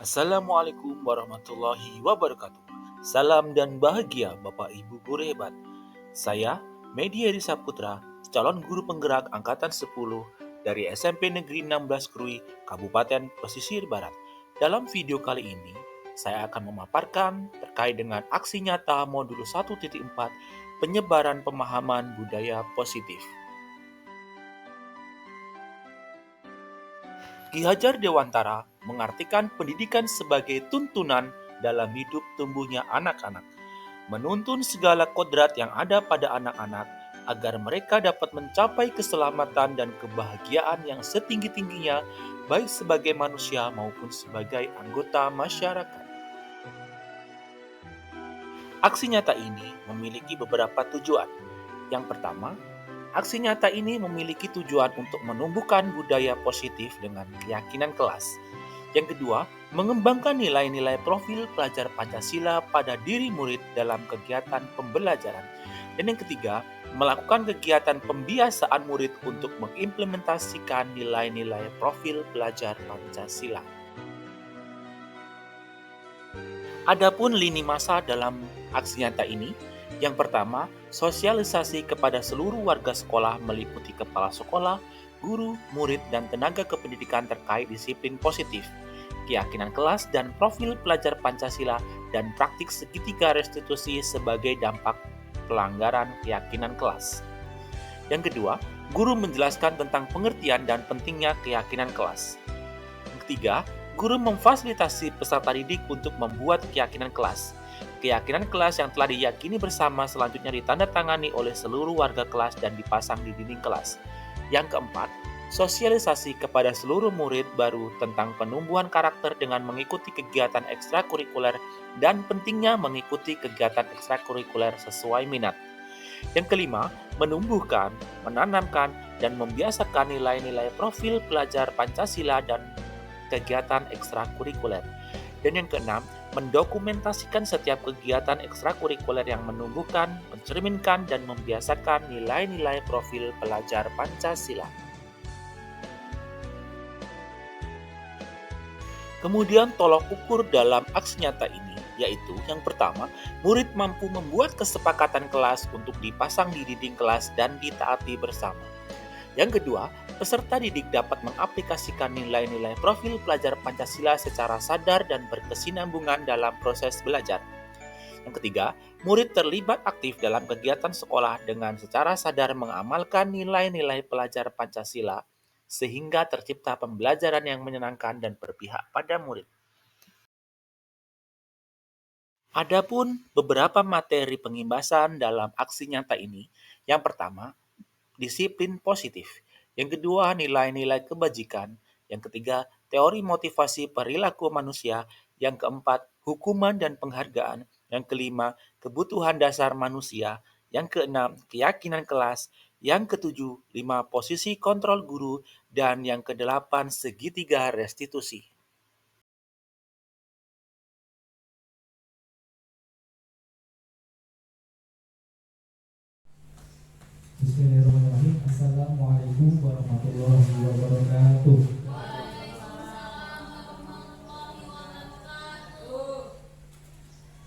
Assalamualaikum warahmatullahi wabarakatuh. Salam dan bahagia Bapak Ibu guru hebat. Saya Medi Eri Saputra, calon guru penggerak angkatan 10 dari SMP Negeri 16 Krui, Kabupaten Pesisir Barat. Dalam video kali ini, saya akan memaparkan terkait dengan aksi nyata modul 1.4 penyebaran pemahaman budaya positif. Ki Hajar Dewantara mengartikan pendidikan sebagai tuntunan dalam hidup tumbuhnya anak-anak, menuntun segala kodrat yang ada pada anak-anak agar mereka dapat mencapai keselamatan dan kebahagiaan yang setinggi-tingginya baik sebagai manusia maupun sebagai anggota masyarakat. Aksi nyata ini memiliki beberapa tujuan. Yang pertama, aksi nyata ini memiliki tujuan untuk menumbuhkan budaya positif dengan keyakinan kelas. Yang kedua, mengembangkan nilai-nilai profil pelajar Pancasila pada diri murid dalam kegiatan pembelajaran. Dan yang ketiga, melakukan kegiatan pembiasaan murid untuk mengimplementasikan nilai-nilai profil pelajar Pancasila. Adapun lini masa dalam aksi nyata ini, yang pertama, sosialisasi kepada seluruh warga sekolah meliputi kepala sekolah, guru, murid, dan tenaga kependidikan terkait disiplin positif, keyakinan kelas dan profil pelajar Pancasila, dan praktik segitiga restitusi sebagai dampak pelanggaran keyakinan kelas. Yang kedua, guru menjelaskan tentang pengertian dan pentingnya keyakinan kelas. Yang ketiga, guru memfasilitasi peserta didik untuk membuat keyakinan kelas. Keyakinan kelas yang telah diyakini bersama selanjutnya ditandatangani oleh seluruh warga kelas dan dipasang di dinding kelas. Yang keempat, sosialisasi kepada seluruh murid baru tentang penumbuhan karakter dengan mengikuti kegiatan ekstrakurikuler dan pentingnya mengikuti kegiatan ekstrakurikuler sesuai minat. Yang kelima, menumbuhkan, menanamkan, dan membiasakan nilai-nilai profil pelajar Pancasila dan kegiatan ekstrakurikuler. Dan yang keenam, mendokumentasikan setiap kegiatan ekstrakurikuler yang menumbuhkan, mencerminkan, dan membiasakan nilai-nilai profil pelajar Pancasila. Kemudian tolok ukur dalam aksi nyata ini, yaitu yang pertama, murid mampu membuat kesepakatan kelas untuk dipasang di dinding kelas dan ditaati bersama. Yang kedua, peserta didik dapat mengaplikasikan nilai-nilai profil pelajar Pancasila secara sadar dan berkesinambungan dalam proses belajar. Yang ketiga, murid terlibat aktif dalam kegiatan sekolah dengan secara sadar mengamalkan nilai-nilai pelajar Pancasila, sehingga tercipta pembelajaran yang menyenangkan dan berpihak pada murid. Adapun beberapa materi pengimbasan dalam aksi nyata ini, yang pertama, disiplin positif. Yang kedua, nilai-nilai kebajikan. Yang ketiga, teori motivasi perilaku manusia. Yang keempat, hukuman dan penghargaan. Yang kelima, kebutuhan dasar manusia. Yang keenam, keyakinan kelas. Yang ketujuh, 5 posisi kontrol guru. Dan yang kedelapan, segitiga restitusi. Bismillahirrahmanirrahim. Assalamualaikum warahmatullahi wabarakatuh.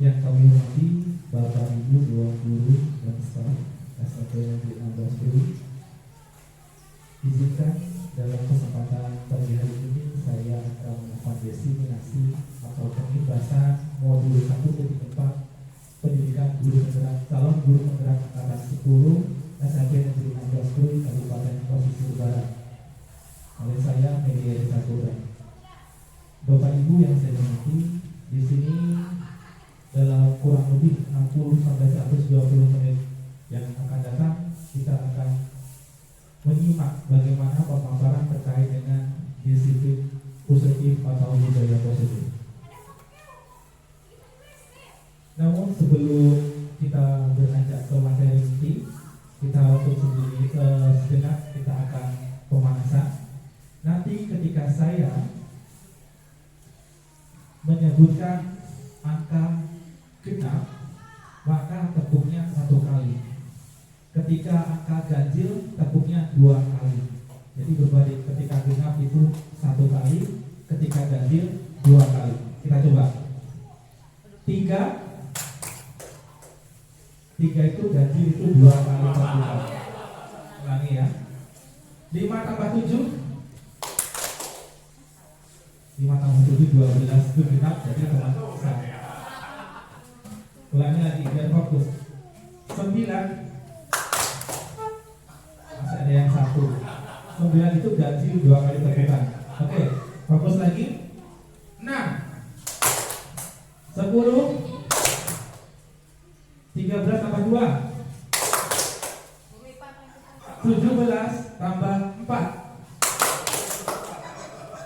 Yang kami hormati Bapak Ibu dua guru dan staf SMP Negeri 16 Krui, izinkan dalam kesempatan pagi hari ini saya akan melakukan desiminasi atau pengimbasan modul 1.4 pendidikan guru penggerak calon guru penggerak angkatan 10 SMP Negeri 16 Krui, Kabupaten Pesisir Barat. Oleh saya Medi Eri Saputra. Bapak Ibu yang saya hormati, di sini dalam kurang lebih 60 sampai 120 menit yang akan datang kita akan menyimak bagaimana pemaparan terkait dengan disiplin positif atau budaya positif. Namun sebelum kita beranjak ke materi inti, kita untuk sejenak kita akan pemanasan. Nanti ketika saya menyebutkan angka genap, maka tepuknya 1 kali. Ketika angka ganjil, tepuknya 2 kali. Jadi berbalik, ketika genap itu 1 kali, ketika ganjil 2 kali. Kita coba. 3 itu gaji itu 2 kali terbuka. Ulangi ya. 5 tambah 7 5 tambah 7 12 itu genap, jadi teman besar. Ulangi lagi biar fokus. 9 masih ada yang 1. 9 itu gaji 2 kali terbuka. Oke, fokus lagi. 6 10 13 tambah 2 17 tambah 4.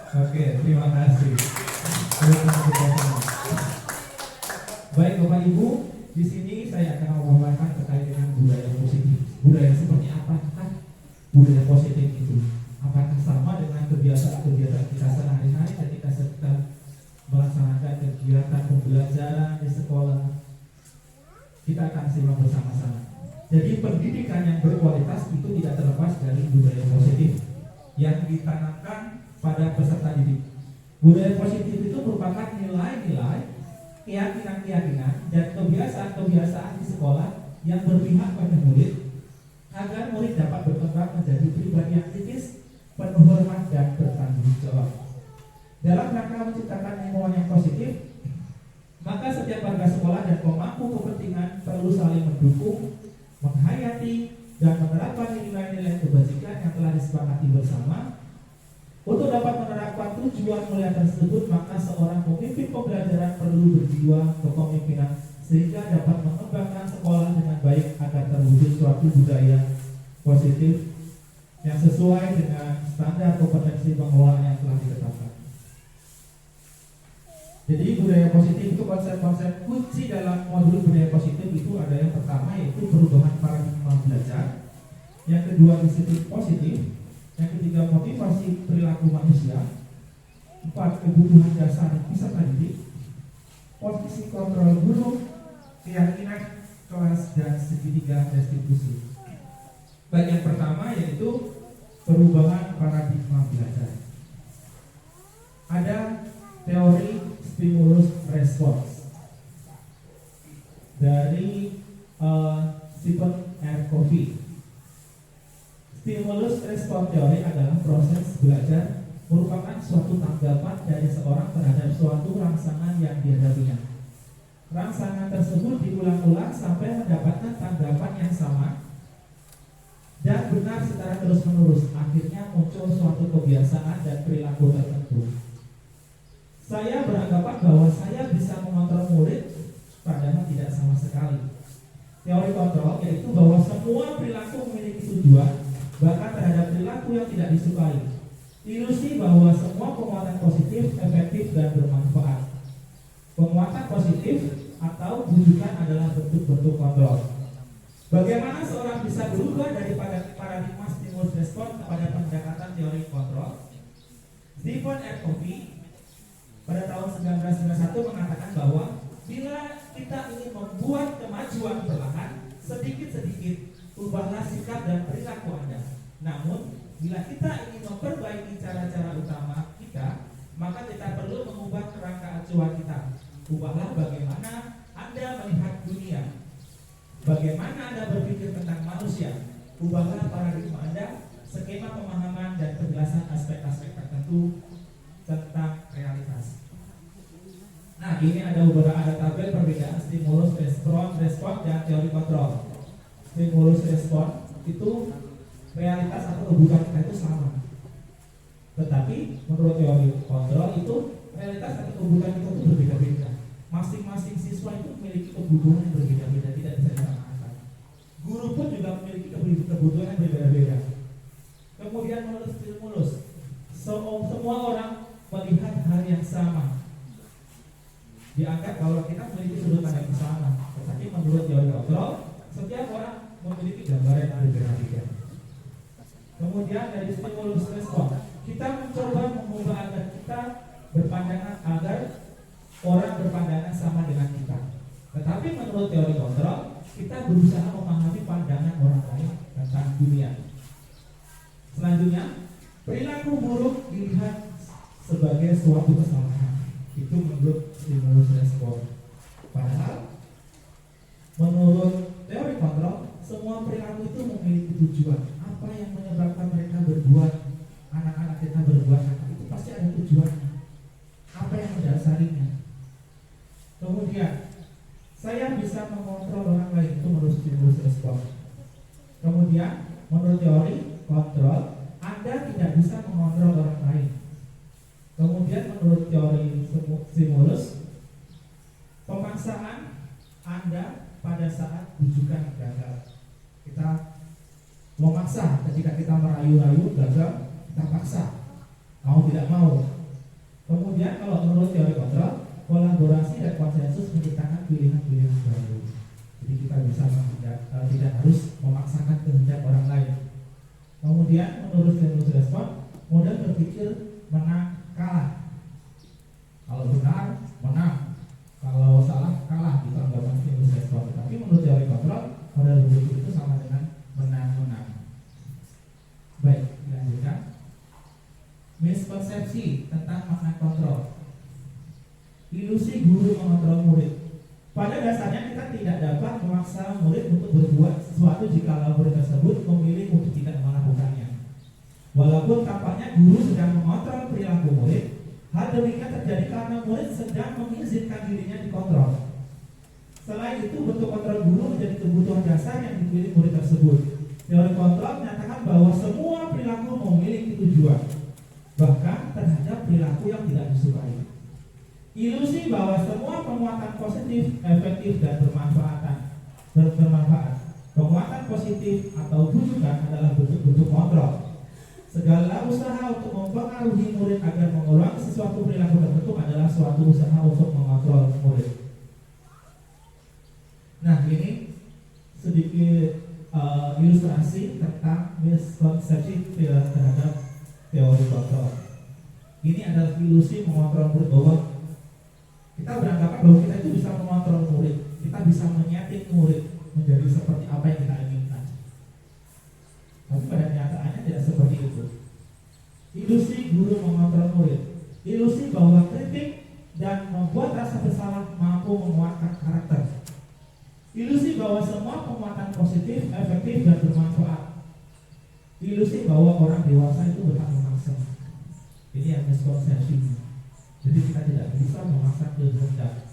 Oke, terima kasih. Baik Bapak Ibu, di sini saya akan memaparkan terkait dengan budaya positif. Budaya seperti apa kan? Budaya positif itu apakah sama dengan kebiasaan-kebiasaan kita sehari-hari ketika kita melaksanakan kegiatan pembelajaran di sekolah? Kita akan simak bersama-sama. Jadi pendidikan yang berkualitas itu tidak terlepas dari budaya positif yang ditanamkan pada peserta didik. Budaya positif itu merupakan nilai-nilai, keyakinan-keyakinan, dan kebiasaan-kebiasaan di sekolah yang berpihak pada murid agar murid dapat berkembang menjadi pribadi yang kritis, penuh hormat, dan bertanggung jawab. Dalam rangka menciptakan lingkungan yang positif, maka setiap warga sekolah dan pemangku kepentingan perlu saling mendukung, menghayati, dan menerapkan nilai-nilai kebajikan yang telah disepakati bersama. Untuk dapat menerapkan tujuan mulia tersebut, maka seorang pemimpin pembelajaran perlu berjiwa kepemimpinan sehingga dapat mengembangkan sekolah dengan baik agar terwujud suatu budaya positif yang sesuai dengan standar kompetensi pengelolaan yang telah ditetapkan. Jadi budaya positif itu konsep-konsep kunci dalam modul budaya positif itu ada yang pertama yaitu perubahan paradigma belajar, yang kedua disiplin positif, yang ketiga motivasi perilaku manusia, 4 kebutuhan dasar peserta didik, posisi kontrol guru, keyakinan kelas, dan segitiga restitusi. Baik, yang pertama yaitu perubahan paradigma belajar. Ada teori stimulus response dari Stephen R. Covey. Stimulus respons teori adalah proses belajar merupakan suatu tanggapan dari seorang terhadap suatu rangsangan yang dihadapinya. Rangsangan tersebut diulang-ulang sampai mendapatkan tanggapan yang sama dan benar secara terus-menerus. Akhirnya muncul suatu kebiasaan dan perilaku tertentu. Saya beranggapan bahwa saya bisa mengontrol murid, padahal tidak sama sekali. Teori kontrol yaitu bahwa semua perilaku memiliki tujuan, bahkan terhadap perilaku yang tidak disukai. Ilusi bahwa semua penguatan positif, efektif, dan bermanfaat. Penguatan positif atau bujukan adalah bentuk-bentuk kontrol. Bagaimana seorang bisa berubah dari paradigma stimulus respon kepada pendekatan teori kontrol? Stephen R. Covey pada tahun 1991 mengatakan bahwa bila kita ingin membuat kemajuan perlahan, sedikit-sedikit ubahlah sikap dan perilaku Anda. Namun, bila kita ingin memperbaiki cara-cara utama kita, maka kita perlu mengubah kerangka acuan kita. Ubahlah bagaimana Anda melihat dunia, bagaimana Anda berpikir tentang manusia. Ubahlah paradigma Anda, skema pemahaman dan penjelasan aspek-aspek tertentu tentang realitas. Nah, ini ada beberapa tabel perbedaan stimulus respon dan teori kontrol. Stimulus respon itu realitas atau kebutuhan kita itu sama. Tetapi menurut teori kontrol itu realitas atau kebutuhan kita itu berbeda-beda. Masing-masing siswa itu memiliki kebutuhan yang berbeda-beda, tidak bisa disamakan. Guru pun juga memiliki kebutuhan yang berbeda-beda. Kemudian menurut stimulus, semua orang melihat hal yang sama. Dianggap kalau kita memiliki sudut pandang yang sama. Tetapi menurut teori kontrol, setiap orang memiliki gambaran yang berbeda-beda. Kemudian dari stimulus respon, kita mencoba mengubah agar kita berpandangan agar orang berpandangan sama dengan kita. Tetapi menurut teori kontrol, kita berusaha memahami pandangan orang lain tentang dunia. Selanjutnya, perilaku buruk dilihat sebagai suatu kesalahan. Itu menurut stimulus respon. Padahal menurut teori kontrol, semua perilaku itu memiliki tujuan. Apa yang menyebabkan mereka berbuat, anak-anak kita berbuat itu pasti ada tujuannya. Apa yang mendasarinya? Kemudian saya bisa mengontrol orang lain, itu menurut stimulus respon. Kemudian menurut teori kontrol, Anda tidak bisa mengontrol orang lain. Kemudian menurut teori stimulus, pemaksaan Anda pada saat bujukan gagal. Kita memaksa, ketika kita merayu-rayu gagal, kita paksa, mau tidak mau. Kemudian kalau menurut teori kontrol, kolaborasi dan konsensus menciptakan pilihan-pilihan baru. Jadi kita bisa tidak harus memaksakan kehendak orang lain. Kemudian menurut stimulus respon, model berpikir menang kalah. Kalau benar menang, kalau salah kalah, itu anggapan stimulus respon. Tapi menurut teori kontrol, model berpikir itu sama dengan menang-menang. Baik, dilanjutkan. Miskonsepsi tentang makna kontrol. Ilusi guru mengontrol murid. Pada dasarnya kita tidak dapat memaksa murid untuk berbuat sesuatu jika murid tersebut memilih untuk tidak melakukannya. Walaupun tampaknya guru sedang mengontrol perilaku murid, hal demikian terjadi karena murid sedang mengizinkan dirinya dikontrol. Selain itu, bentuk kontrol guru menjadi kebutuhan dasar yang dipilih murid tersebut. Teori kontrol menyatakan bahwa semua perilaku memiliki tujuan, bahkan terhadap perilaku yang tidak disukai. Ilusi bahwa semua penguatan positif, efektif, dan bermanfaat. Penguatan positif atau bujukan adalah bentuk-bentuk kontrol. Segala usaha untuk mempengaruhi murid agar mengulangi sesuatu perilaku tertentu adalah suatu usaha untuk mengontrol murid. Nah, ini sedikit ilustrasi tentang miskonsepsi terhadap teori kontrol. Ini adalah ilusi mengontrol murid, bahwa kita beranggapan bahwa kita itu bisa mengontrol murid, kita bisa menyeting murid menjadi seperti apa yang kita inginkan. Tapi pada kenyataannya tidak seperti itu. Ilusi guru mengontrol murid. Ilusi bahwa kritik dan membuat rasa bersalah mampu menguatkan karakter. Ilusi bahwa semua penguatan positif, efektif, dan bermanfaat. Ilusi bahwa orang dewasa itu berhak memaksa. Ini yang miskonsepsi. Jadi kita tidak bisa memaksa kehendak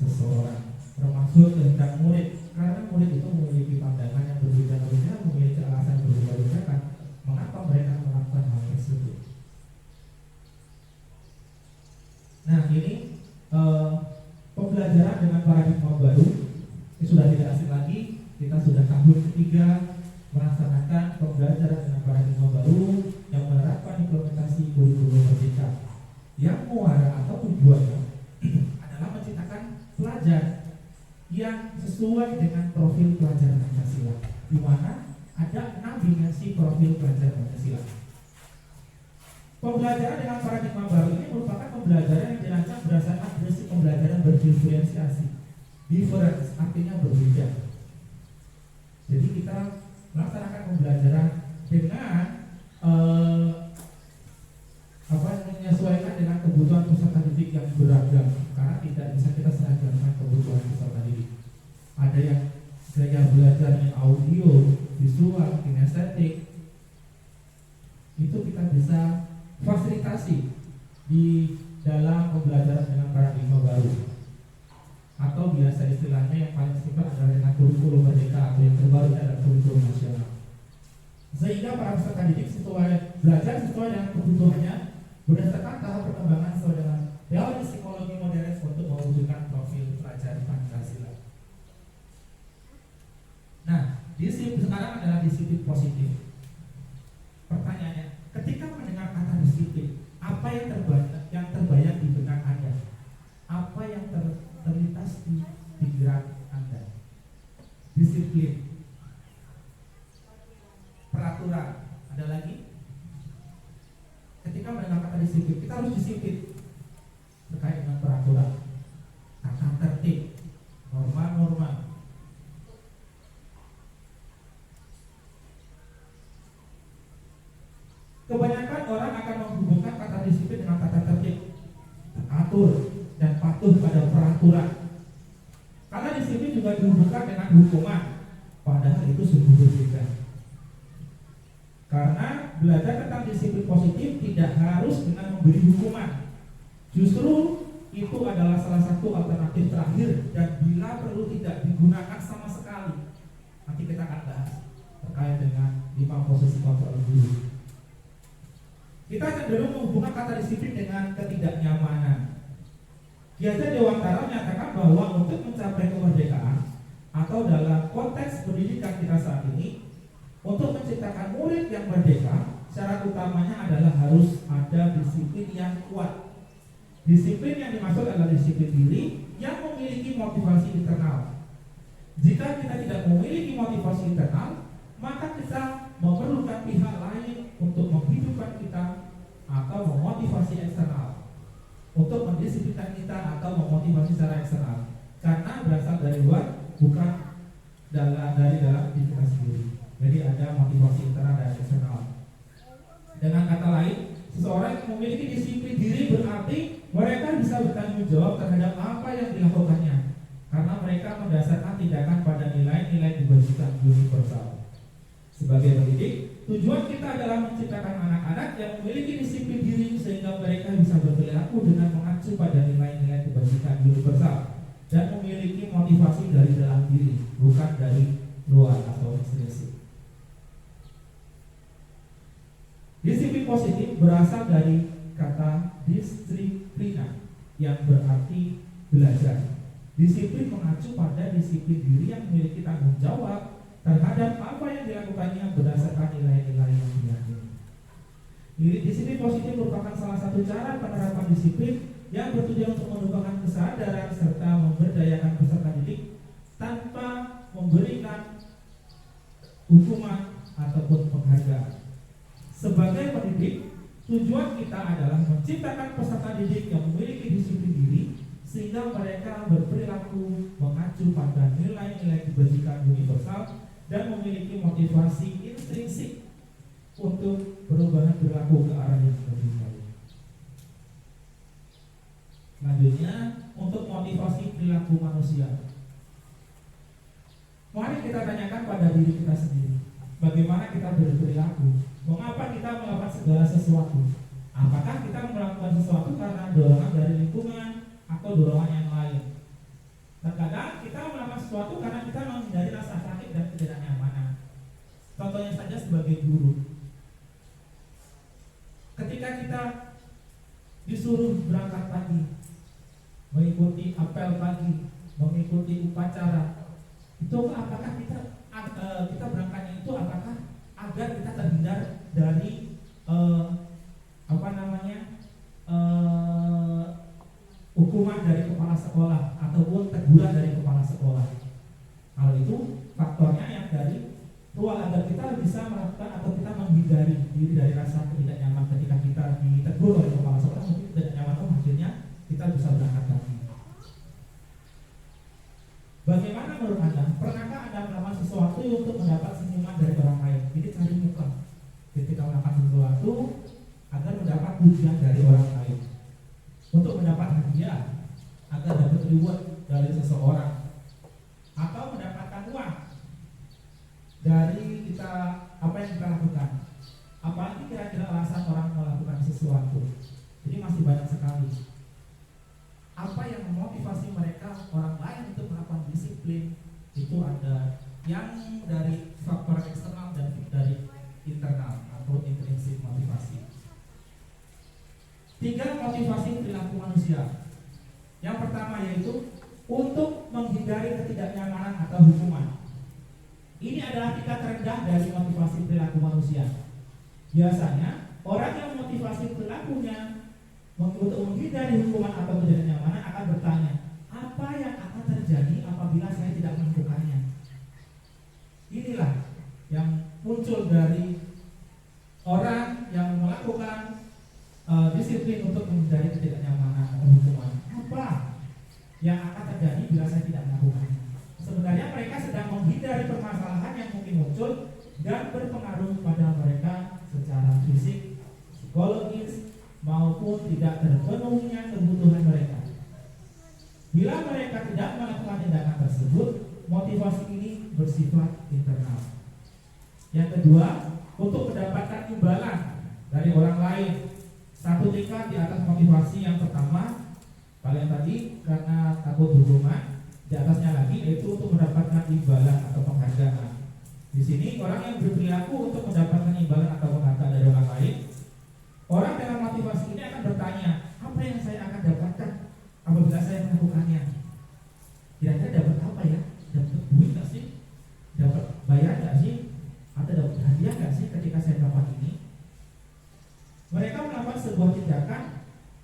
seseorang, termasuk kehendak murid, karena murid itu memiliki pandangan yang berbeda-beda, memiliki alasan berbeda-beda kan mengapa mereka melakukan hal tersebut. Nah, ini pembelajaran dengan paradigma baru. Ini sudah tidak asing lagi. Kita sudah tahun ketiga melaksanakan pembelajaran dengan paradigma baru yang menerapkan implementasi kurikulum merdeka, yang muara atau tujuannya adalah menciptakan pelajar yang sesuai dengan profil pelajar Pancasila, di mana ada 6 dimensi profil pelajar Pancasila. Pembelajaran dengan paradigma baru ini merupakan pembelajaran yang dirancang berdasarkan prinsip pembelajaran berdiferensiasi. Difference artinya berbeda. Jadi kita melaksanakan pembelajaran dengan menyesuaikan dengan kebutuhan peserta didik yang beragam, karena tidak bisa kita seragamkan kebutuhan peserta didik. Ada yang gaya belajarnya audio, visual, kinestetik, itu kita bisa fasilitasi di dalam pembelajaran dengan paradigma baru, atau biasa istilahnya yang paling simpel adalah dengan kurikulum merdeka atau yang terbaru adalah kurikulum nasional. Sehingga para peserta didik belajar sesuai dengan kebutuhannya berdasarkan tahap perkembangan sesuai dengan teori psikologi modern untuk mewujudkan profil pelajar Pancasila. Nah, disiplin sekarang adalah disiplin positif. Pertanyaannya, ketika mendengar kata disiplin, apa yang terbayang di benak Anda? Apa yang terlintas di pikiran Anda? Disiplin, peraturan, ada lagi? Ketika mendengar kata disiplin, kita harus disiplin terkait dengan peraturan, tata tertib, norma-norma. Kebanyakan orang akan menghubungkan kata disiplin dengan tata tertib, teratur, dan patuh patuh pada peraturan. Karena disiplin juga dihubungkan dengan hukuman, padahal itu sungguh berbeda. Karena belajar tentang disiplin positif tidak harus dengan memberi hukuman. Justru itu adalah salah satu alternatif terakhir dan bila perlu tidak digunakan sama sekali. Nanti kita akan bahas terkait dengan 5 posisi kontrol guru. Kita cenderung menghubungkan kata disiplin dengan ketidaknyamanan. Ki Hajar Dewantara menyatakan bahwa untuk mencapai kemerdekaan atau dalam konteks pendidikan kita saat ini, untuk menciptakan murid yang merdeka, syarat utamanya adalah harus ada disiplin yang kuat. Disiplin yang dimaksud adalah disiplin diri yang memiliki motivasi internal. Jika kita tidak memiliki motivasi internal, maka kita memerlukan pihak lain untuk menghidupkan kita atau memotivasi eksternal, untuk mendisiplinkan kita atau memotivasi secara eksternal, karena berasal dari luar, bukan dari dalam diri kita sendiri. Jadi ada motivasi internal dan eksternal. Dengan kata lain, seseorang yang memiliki disiplin diri berarti mereka bisa bertanggung jawab terhadap apa yang dilakukannya, karena mereka mendasarkan tindakan pada nilai-nilai kebajikan universal. Sebagai pendidik, tujuan kita adalah menciptakan anak-anak yang memiliki disiplin diri sehingga mereka bisa berperilaku dengan mengacu pada nilai-nilai kebajikan universal dan memiliki motivasi dari dalam diri, bukan dari luar atau ekstrinsik. Disiplin positif berasal dari kata disiplina yang berarti belajar. Disiplin mengacu pada disiplin diri yang memiliki tanggung jawab terhadap apa yang dilakukannya berdasarkan nilai-nilai yang diyakini. Disiplin positif merupakan salah satu cara penerapan disiplin yang bertujuan untuk menumbuhkan kesadaran serta memberdayakan peserta didik tanpa memberikan hukuman ataupun penghargaan. Sebagai pendidik, tujuan kita adalah menciptakan peserta didik yang memiliki disiplin diri sehingga mereka berperilaku mengacu pada nilai-nilai kebajikan universal dan memiliki motivasi intrinsik untuk perubahan perilaku ke arah yang lebih baik. Selanjutnya, untuk motivasi perilaku manusia. Mari kita tanyakan pada diri kita sendiri, bagaimana kita berperilaku? Mengapa kita melakukan segala sesuatu? Apakah kita melakukan sesuatu karena dorongan dari lingkungan atau dorongan yang lain? Terkadang kita melakukan sesuatu karena kita menghindari rasa sakit dan ketidaknyamanan. Contohnya saja sebagai guru. Ketika kita disuruh berangkat pagi, mengikuti apel pagi, mengikuti upacara, itu apakah kita berangkatnya itu apakah agar kita terhindar dari hukuman dari kepala sekolah ataupun teguran dari kepala sekolah. Hal itu faktornya yang dari luar agar kita bisa melakukan atau kita menghindari diri dari rasa tidak nyaman ketika kita ditegur oleh kepala sekolah, mungkin tidak nyaman, akhirnya kita bisa berangkat lagi. Bagaimana menurut Anda? Pernahkah Anda melakukan sesuatu untuk mendapat senyuman dari orang lain? Ini cari muka ketika melakukan sesuatu agar mendapat pujian dari orang lain, untuk mendapat hadiah agar dapat reward dari seseorang, atau mendapatkan uang dari kita apa yang kita lakukan. Apalagi kira-kira alasan orang melakukan sesuatu. Jadi masih banyak sekali. Apa yang memotivasi mereka orang lain untuk melakukan disiplin itu ada yang dari faktor eksternal dan dari internal atau intrinsik motivasi. 3 motivasi perilaku manusia. Yang pertama yaitu untuk menghindari ketidaknyamanan atau hukuman. Ini adalah tingkat terendah dari motivasi perilaku manusia. Biasanya orang yang motivasi perilakunya untuk menghindari hukuman atau ketidaknyamanan akan bertanya, apa yang akan terjadi apabila saya tidak melakukannya? Inilah yang muncul dari orang yang melakukan disiplin untuk menghindari ketidaknyamanan atau hukuman. Apa yang akan terjadi bila saya tidak melakukannya? Sebenarnya mereka sedang menghindari permasalahan yang mungkin muncul dan berpengaruh pada mereka secara fisik, psikologis, maupun tidak terpenuhinya kebutuhan mereka. Bila mereka tidak melakukan tindakan tersebut, motivasi ini bersifat internal. Yang kedua, untuk mendapatkan imbalan dari orang lain, satu tingkat di atas motivasi yang pertama, kalian tadi karena takut hukuman, di atasnya lagi yaitu untuk mendapatkan imbalan atau penghargaan. Di sini orang yang berperilaku untuk mendapatkan imbalan atau penghargaan dari orang lain, orang dengan motivasi ini akan bertanya, apa yang saya akan dapatkan apabila saya melakukannya? Kira-kira dapat apa ya? Dapat duit nggak sih? Dapat bayar nggak sih? Atau dapat hadiah nggak sih ketika saya melakukan ini? Mereka melakukan sebuah tindakan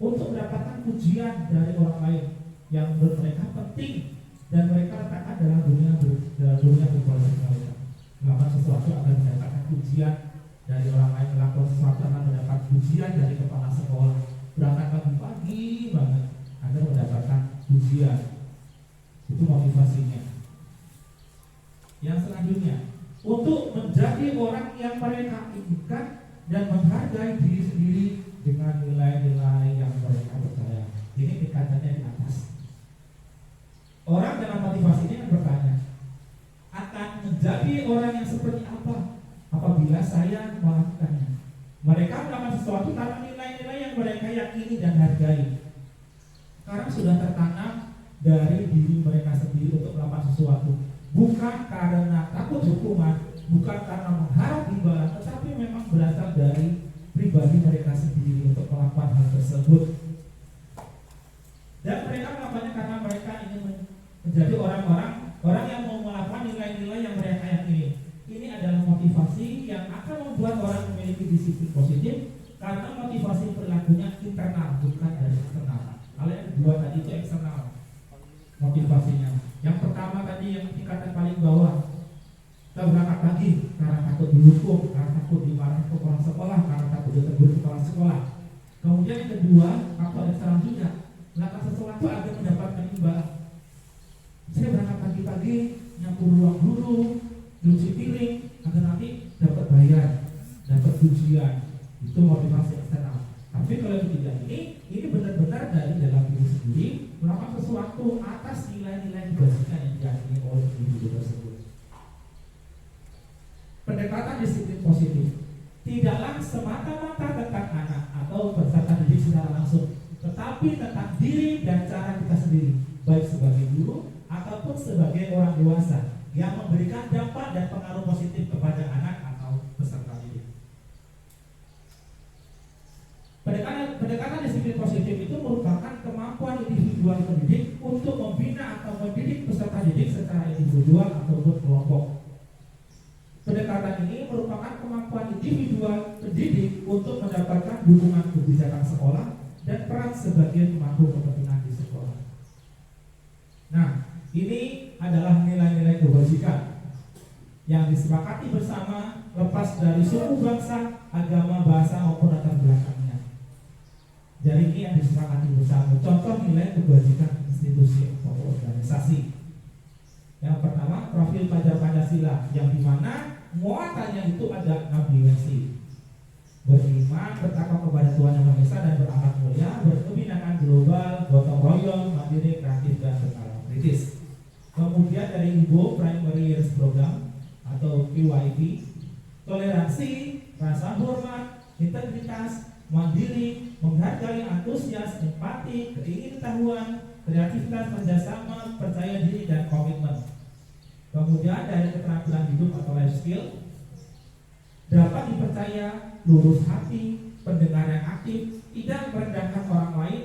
untuk mendapatkan pujian dari orang lain yang menurut mereka penting dan mereka letakkan dalam dunia berpolitik mereka. Melakukan sesuatu akan mendapatkan pujian dari orang lain, melakukan sesuatu akan mendapat pujian dari kepala sekolah, berangkat pagi-pagi banget agar mendapatkan pujian. Itu motivasinya. Yang selanjutnya, untuk menjadi orang yang mereka inginkan dan menghargai diri sendiri dengan nilai-nilai yang mereka percaya. Ini tingkatannya di atas. Orang dengan motivasi ini akan bertanya, akan menjadi orang yang seperti apa apabila saya melakukannya. Mereka melakukan sesuatu karena nilai-nilai yang mereka yakini dan hargai. Karena sudah tertanam dari diri mereka sendiri untuk melakukan sesuatu, bukan karena takut hukuman, bukan karena mengharap imbalan, tetapi memang berasal dari pribadi mereka sendiri untuk melakukan hal tersebut. Dan mereka melakukannya karena mereka ingin menjadi orang yang mau melakukan nilai-nilai yang mereka yakini. Ini adalah motivasi yang akan membuat orang memiliki disiplin positif karena motivasi perilakunya internal, bukan dari eksternal. Kalau yang kedua tadi itu eksternal motivasinya. Yang pertama tadi yang tingkatan paling bawah, kita berangkat pagi karena takut dihukum, karena takut dimarahi kepala sekolah, karena takut ditegur kepala sekolah. Kemudian yang kedua, faktor yang selanjutnya, melakukan sesuatu agar mendapatkan imbalan. Saya berangkat pagi-pagi nyapu ruang guru, nyuci piring agar nanti dapat bayar, dapat pujian. Itu motivasi eksternal. Tapi kalau yang ketiga ini benar-benar dari dalam diri sendiri melakukan sesuatu atas nilai-nilai kebajikan yang diyakini oleh individu tersebut. Pendekatan disiplin positif tidaklah semata-mata tentang anak atau peserta didik secara langsung, tetapi tentang diri dan cara kita sendiri, baik sebagai guru ataupun sebagai orang dewasa yang memberikan dampak dan pengaruh positif kepada anak atau peserta didik. Pendekatan disiplin positif itu merupakan kemampuan individual pendidik untuk membina atau mendidik peserta didik secara individual ataupun kelompok. Pendekatan ini merupakan kemampuan individual pendidik untuk mendapatkan dukungan kebijakan sekolah dan peran sebagai pemangku kepentingan di sekolah. Nah, ini adalah nilai-nilai kebajikan yang disepakati bersama lepas dari suku, bangsa, agama, bahasa maupun latar belakangnya. Jadi ini yang disepakati bersama. Contoh nilai kebajikan institusi atau organisasi. Yang pertama, profil pelajar Pancasila, yang dimana muatannya itu ada 6 dimensi: beriman, bertakwa kepada Tuhan Yang Maha Esa dan berakhlak mulia, berkebinekaan global, gotong royong, mandiri, kreatif dan berkala kritis. Kemudian dari IBO Primary Years Program atau PYP, toleransi, rasa hormat, integritas, mandiri, menghargai, antusias, empati, keingintahuan, kreativitas, kerjasama, percaya diri dan komitmen. Kemudian dari keterampilan hidup atau life skill, dapat dipercaya, lurus hati, pendengar yang aktif, tidak merendahkan orang lain,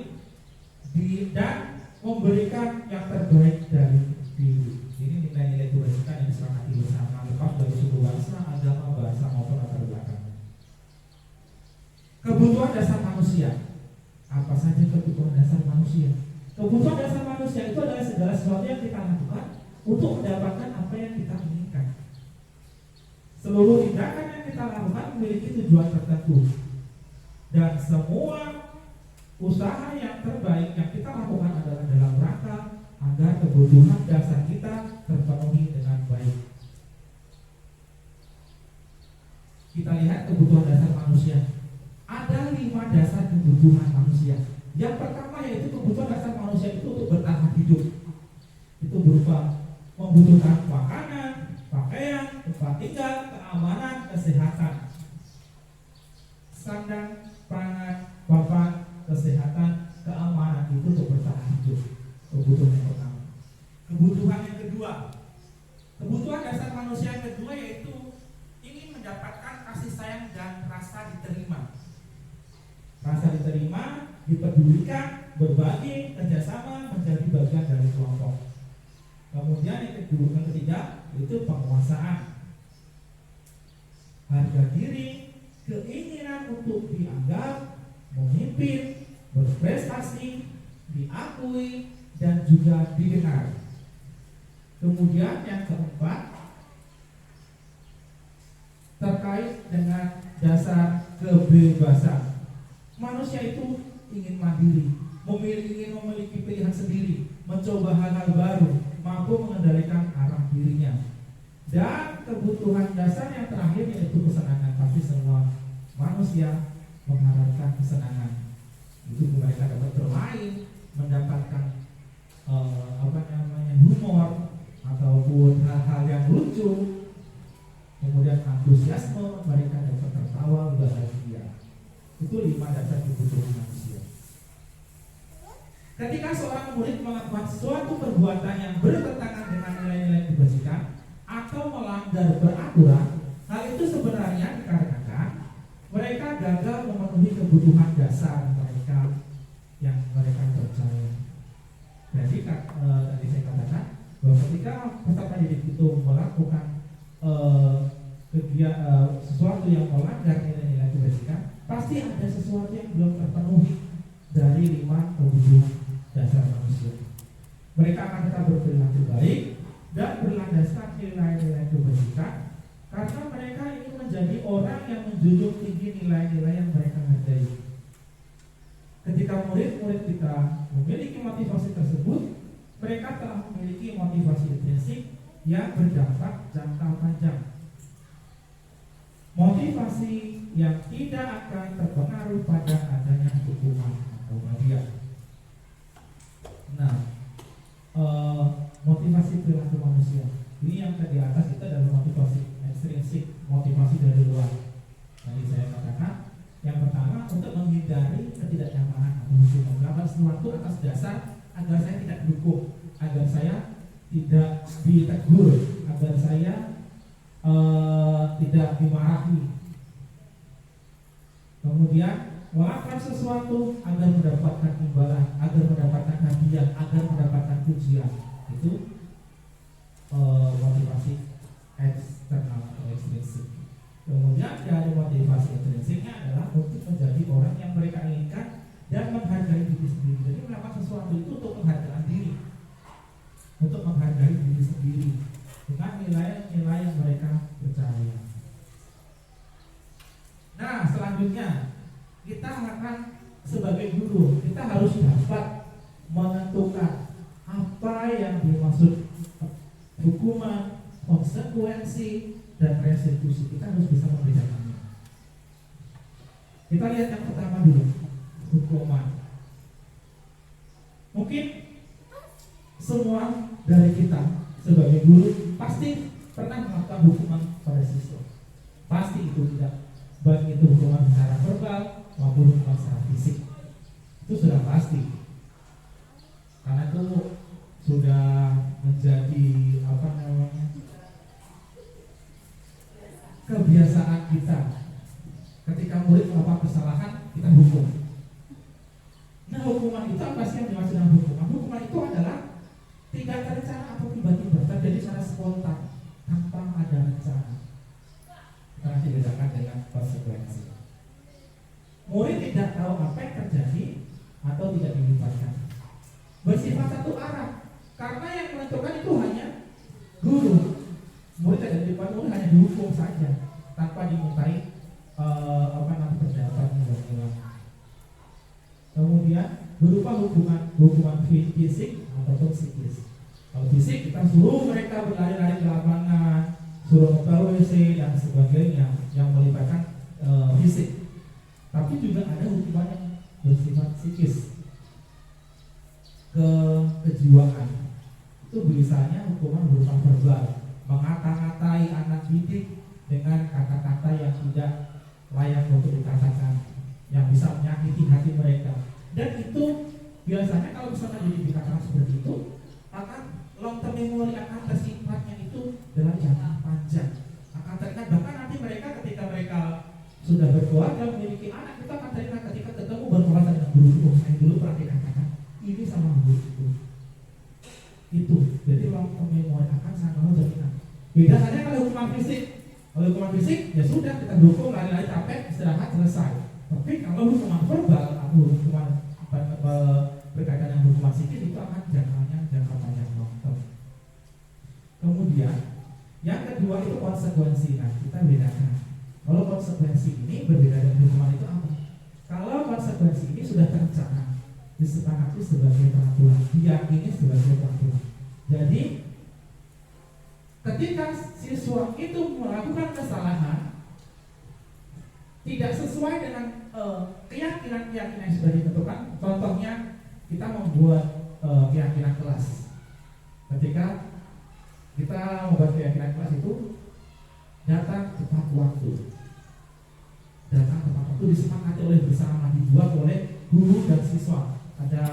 dan memberikan yang terbaik dari diri. Ini nilai-nilai kebajikan yang disepakati bersama lepas dari suku, bangsa, agama, bahasa maupun latar belakang. Kebutuhan dasar manusia. Apa saja kebutuhan dasar manusia? Kebutuhan dasar manusia itu adalah segala sesuatu yang kita lakukan untuk mendapatkan apa yang kita inginkan. Seluruh tindakan yang kita lakukan memiliki tujuan tertentu, dan semua usaha yang terbaik yang kita lakukan adalah dalam rangka agar kebutuhan dasar kita terpenuhi dengan baik. Kita lihat kebutuhan dasar manusia. Ada 5 dasar kebutuhan manusia. Yang pertama yaitu kebutuhan dasar manusia itu untuk bertahan bertahan hidup. Itu berupa membutuhkan makanan, pakaian, tempat tinggal, keamanan, kesehatan, sandang, pangan, papan, kesehatan, keamanan. Itu untuk bertahan hidup. Kebutuhan yang pertama. Kebutuhan yang kedua, kebutuhan dasar manusia yang kedua yaitu ingin mendapatkan kasih sayang dan rasa diterima. Rasa diterima, dipedulikan, berbagi, kerjasama, menjadi bagian dari kelompok. Kemudian yang ketiga itu penguasaan, harga diri, keinginan untuk dianggap, memimpin, berprestasi, diakui, dan juga didengar. Kemudian yang keempat terkait dengan dasar kebebasan. Manusia itu ingin mandiri, ingin memiliki pilihan sendiri, mencoba hal-hal baru, mampu mengendalikan arah dirinya. Dan kebutuhan dasar yang terakhir yaitu kesenangan. Pasti semua manusia mengharapkan kesenangan. Itu mereka dapat bermain, mendapatkan humor ataupun hal-hal yang lucu. Kemudian antusiasme, mereka dapat tertawa, bahagia. Itu 5 dasar kebutuhan manusia. Ketika seorang murid melakukan suatu perbuatan yang bertentangan dengan nilai-nilai kebajikan atau melanggar peraturan, hal itu sebenarnya dikarenakan mereka gagal memenuhi kebutuhan dasar mereka yang mereka percaya. Jadi tadi saya katakan bahwa ketika peserta didik itu melakukan sesuatu yang melanggar nilai-nilai kebajikan, pasti ada sesuatu yang belum terpenuhi dari 5 kebutuhan dasar manusia. Mereka akan tetap berperilaku baik dan berlandaskan nilai-nilai kebajikan karena mereka ingin menjadi orang yang menjunjung tinggi nilai-nilai yang mereka hargai. Ketika murid-murid kita memiliki motivasi tersebut, mereka telah memiliki motivasi intrinsik yang berdampak jangka panjang. Motivasi yang tidak akan terpengaruh pada adanya hukuman atau hadiah. Nah, motivasi perilaku manusia ini yang di atas itu adalah motivasi ekstrinsik, motivasi dari luar. Tadi saya katakan yang pertama untuk menghindari ketidaknyamanan atau hukuman, melakukan sesuatu atas dasar agar saya tidak didukung, agar saya tidak ditegur, agar saya tidak dimarahi. Kemudian melakukan sesuatu agar mendapatkan imbalan, agar mendapatkan hadiah, agar mendapatkan pujian. Itu motivasi eksternal atau ekstrinsik. Kemudian dari motivasi intrinsiknya adalah untuk menjadi orang yang mereka inginkan dan menghargai diri sendiri. Jadi melakukan sesuatu itu untuk penghargaan diri, untuk menghargai diri sendiri dengan nilai-nilai yang mereka percaya. Nah, selanjutnya kita akan sebagai guru, kita harus dapat menentukan apa yang dimaksud hukuman, konsekuensi, dan restitusi. Kita harus bisa membedakannya. Kita lihat yang pertama dulu, hukuman. Mungkin semua dari kita sebagai guru pasti pernah melakukan hukuman pada siswa. Pasti itu tidak, baik itu hukuman secara verbal maupun hukuman secara fisik. Itu sudah pasti. Karena itu sudah menjadi kebiasaan kita. Ketika murid melakukan kesalahan, kita hukum. Nah, hukuman itu apa sih yang dimaksud dengan hukuman? Hukuman itu adalah tidak terencana atau tiba-tiba, terjadi secara spontan tanpa ada rencana. Kita nanti bedakan dengan konsekuensi. Murid tidak tahu apa yang terjadi atau tidak dilibatkan. Bersifat satu arah, karena yang menentukan itu hanya guru. Murid tidak dilibatkan, murid hanya dihukum saja tanpa dimintai pendapatnya. Kemudian berupa hukuman fisik ataupun psikis. Kalau fisik kita suruh mereka berlari-lari ke lapangan, suruh ke WC dan sebagainya yang melibatkan fisik. Tapi juga ada hukuman yang bersifat psikis, kejiwaan, itu biasanya hukuman berupa verbal, mengata-ngatai anak didik dengan kata-kata yang tidak layak untuk dikatakan, yang bisa menyakiti hati mereka. Dan itu biasanya kalau misalnya jadi dikatakan seperti itu, akan long term memory akan tersimpannya itu dalam jangka panjang, akan teringat. Bahkan nanti mereka ketika mereka sudah berkeluarga memiliki anak, kita akan teringat ketika ketemu berkeluarga dengan guru, saya dulu pernah dikatakan ini sama guru itu. Jadi long term memory akan sangat jaminan. Beda saja kalau hukuman fisik. Kalau hukuman fisik ya sudah, kita dukung, lari-lari capek, istirahat, selesai. Tapi kalau hukuman verbal atau hukuman berkaitan dengan hukuman psikis itu akan jangka panjang long term. Kemudian yang kedua itu konsekuensi. Nah, kita bedakan. Kalau konsekuensi ini berbeda dengan hukuman itu apa? Kalau konsekuensi ini sudah terencana, disepakati sebagai peraturan, diyakini sebagai peraturan. Jadi ketika siswa itu melakukan kesalahan tidak sesuai dengan keyakinan-keyakinan yang sudah ditentukan, contohnya kita membuat keyakinan kelas. Ketika kita membuat keyakinan kelas itu datang tepat waktu, disepakati oleh bersama, dibuat oleh guru dan siswa. Ada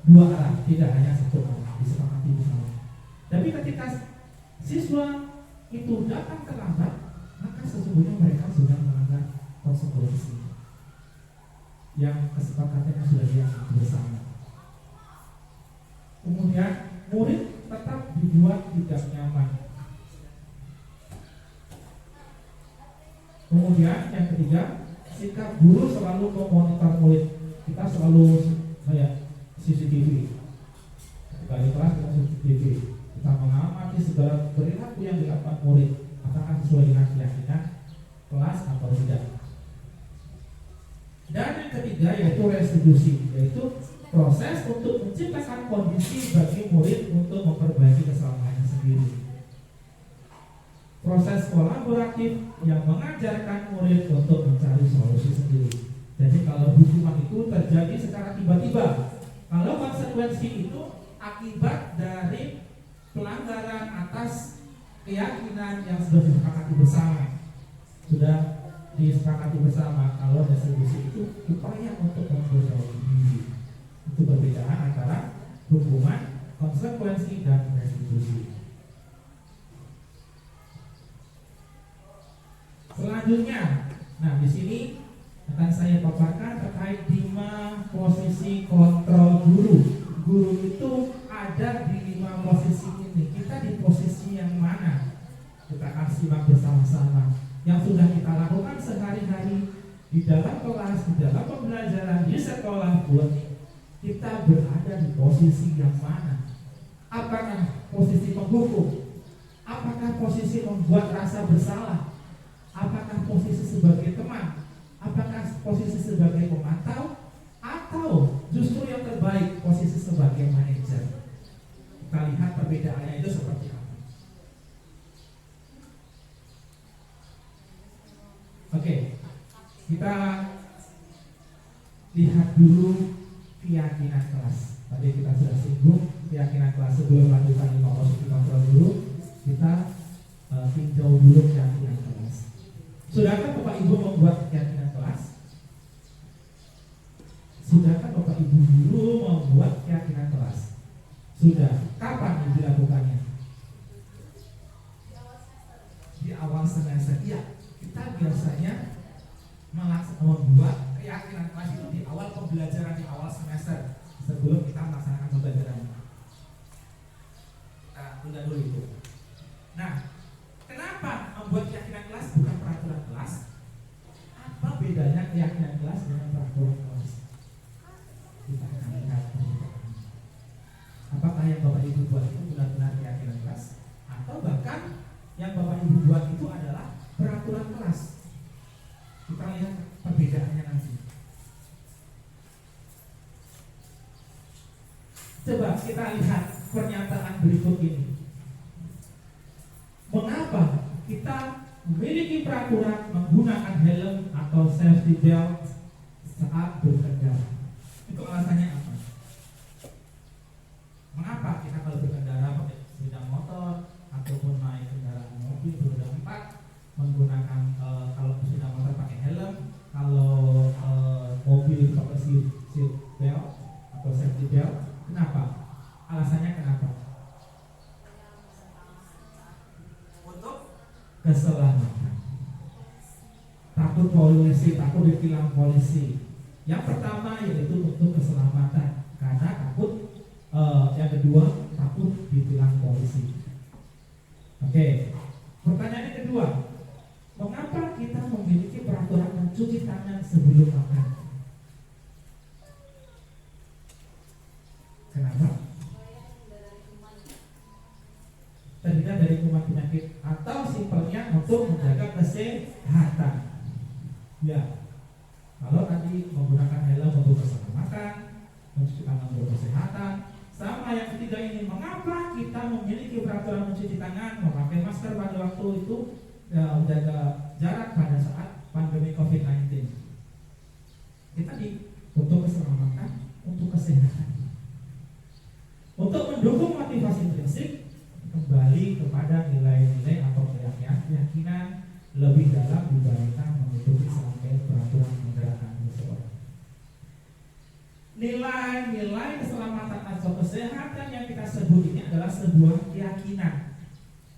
dua arah, tidak hanya satu arah, disepakati bersama. Tapi ketika siswa itu datang terlambat, maka sesungguhnya mereka sudah melanggar konsekuensi yang kesepakatannya sudah diambil bersama. Kemudian murid tetap dibuat tidak nyaman. Kemudian yang ketiga, sikap guru selalu memonitor murid. Kita selalu CCTV. Ketika di kelas kita CCTV. Kita mengamati segala perilaku yang dilakukan murid, apakah sesuai dengan keyakinan kelas atau tidak. Dan yang ketiga yaitu restitusi, yaitu proses untuk menciptakan kondisi bagi murid untuk memperbaiki kesalahannya sendiri. Proses kolaboratif yang mengajarkan murid untuk mencari solusi sendiri. Jadi kalau hukuman itu terjadi secara tiba-tiba, kalau konsekuensi itu akibat dari pelanggaran atas keyakinan yang sudah disepakati bersama, kalau restitusi itu upaya untuk memperbaiki diri. Itu perbedaan antara hukuman, konsekuensi, dan restitusi. Selanjutnya, nah di sini akan saya paparkan terkait 5 posisi kontrol guru. Guru itu ada di 5 posisi ini. Kita di posisi yang mana? Kita akan simak bersama-sama. Yang sudah kita lakukan sehari-hari di dalam kelas, di dalam pembelajaran di sekolah pun, kita berada di posisi yang mana? Apakah posisi penghukum? Apakah posisi membuat rasa bersalah? Apakah posisi sebagai teman? Apakah posisi sebagai pemantau? Atau justru yang terbaik posisi sebagai manajer? Kita lihat perbedaannya itu seperti apa. Oke, kita lihat dulu keyakinan kelas. Tadi kita sudah singgung keyakinan kelas. Sebelum lanjutkan 5 posisi kontrol dulu, kita tinjau dulu keyakinan kelas. Sudahkah Bapak Ibu membuat keyakinan kelas? Sudahkah Bapak Ibu guru membuat keyakinan kelas? Sudah. Kapan dilakukannya? Di awal semester. Iya, kita biasanya membuat keyakinan kelas itu di awal pembelajaran, di awal semester, sebelum kita melaksanakan pembelajaran. Kita tunda dulu itu. Nah, kenapa membuat keyakinan kelas bukan peraturan kelas? Apa bedanya keyakinan kelas dengan peraturan kelas? Kita akan lihat. Apakah yang Bapak Ibu buat itu benar-benar keyakinan kelas? Atau bahkan yang Bapak Ibu buat itu adalah peraturan kelas? Kita lihat perbedaannya nanti. Coba kita lihat pernyataan berikut ini. Mengapa kita memiliki peraturan menggunakan helm atau safety belt saat berkendara? Itu alasannya apa? keselamatan. Takut polisi, takut ditilang polisi. Yang pertama yaitu untuk keselamatan, karena takut. Yang kedua, takut ditilang polisi. Oke. Pertanyaan yang kedua, mengapa kita memiliki peraturan mencuci tangan sebelum makan? Kenapa? Terhindar dari kuman penyakit atau simpelnya untuk menjaga kesehatan. Ya, kalau tadi menggunakan helm untuk keselamatan, mencuci tangan untuk kesehatan, sama yang ketiga ini, mengapa kita memiliki peraturan mencuci tangan, memakai masker pada waktu itu, menjaga jarak pada saat pandemi COVID-19? Kita untuk keselamatan, untuk kesehatan, untuk mendukung motivasi prinsip, kembali kepada nilai-nilai atau keyakinan lebih dalam dibandingkan mengikuti serangkaian peraturan pergerakan seseorang. Nilai-nilai keselamatan atau kesehatan yang kita sebut ini adalah sebuah keyakinan,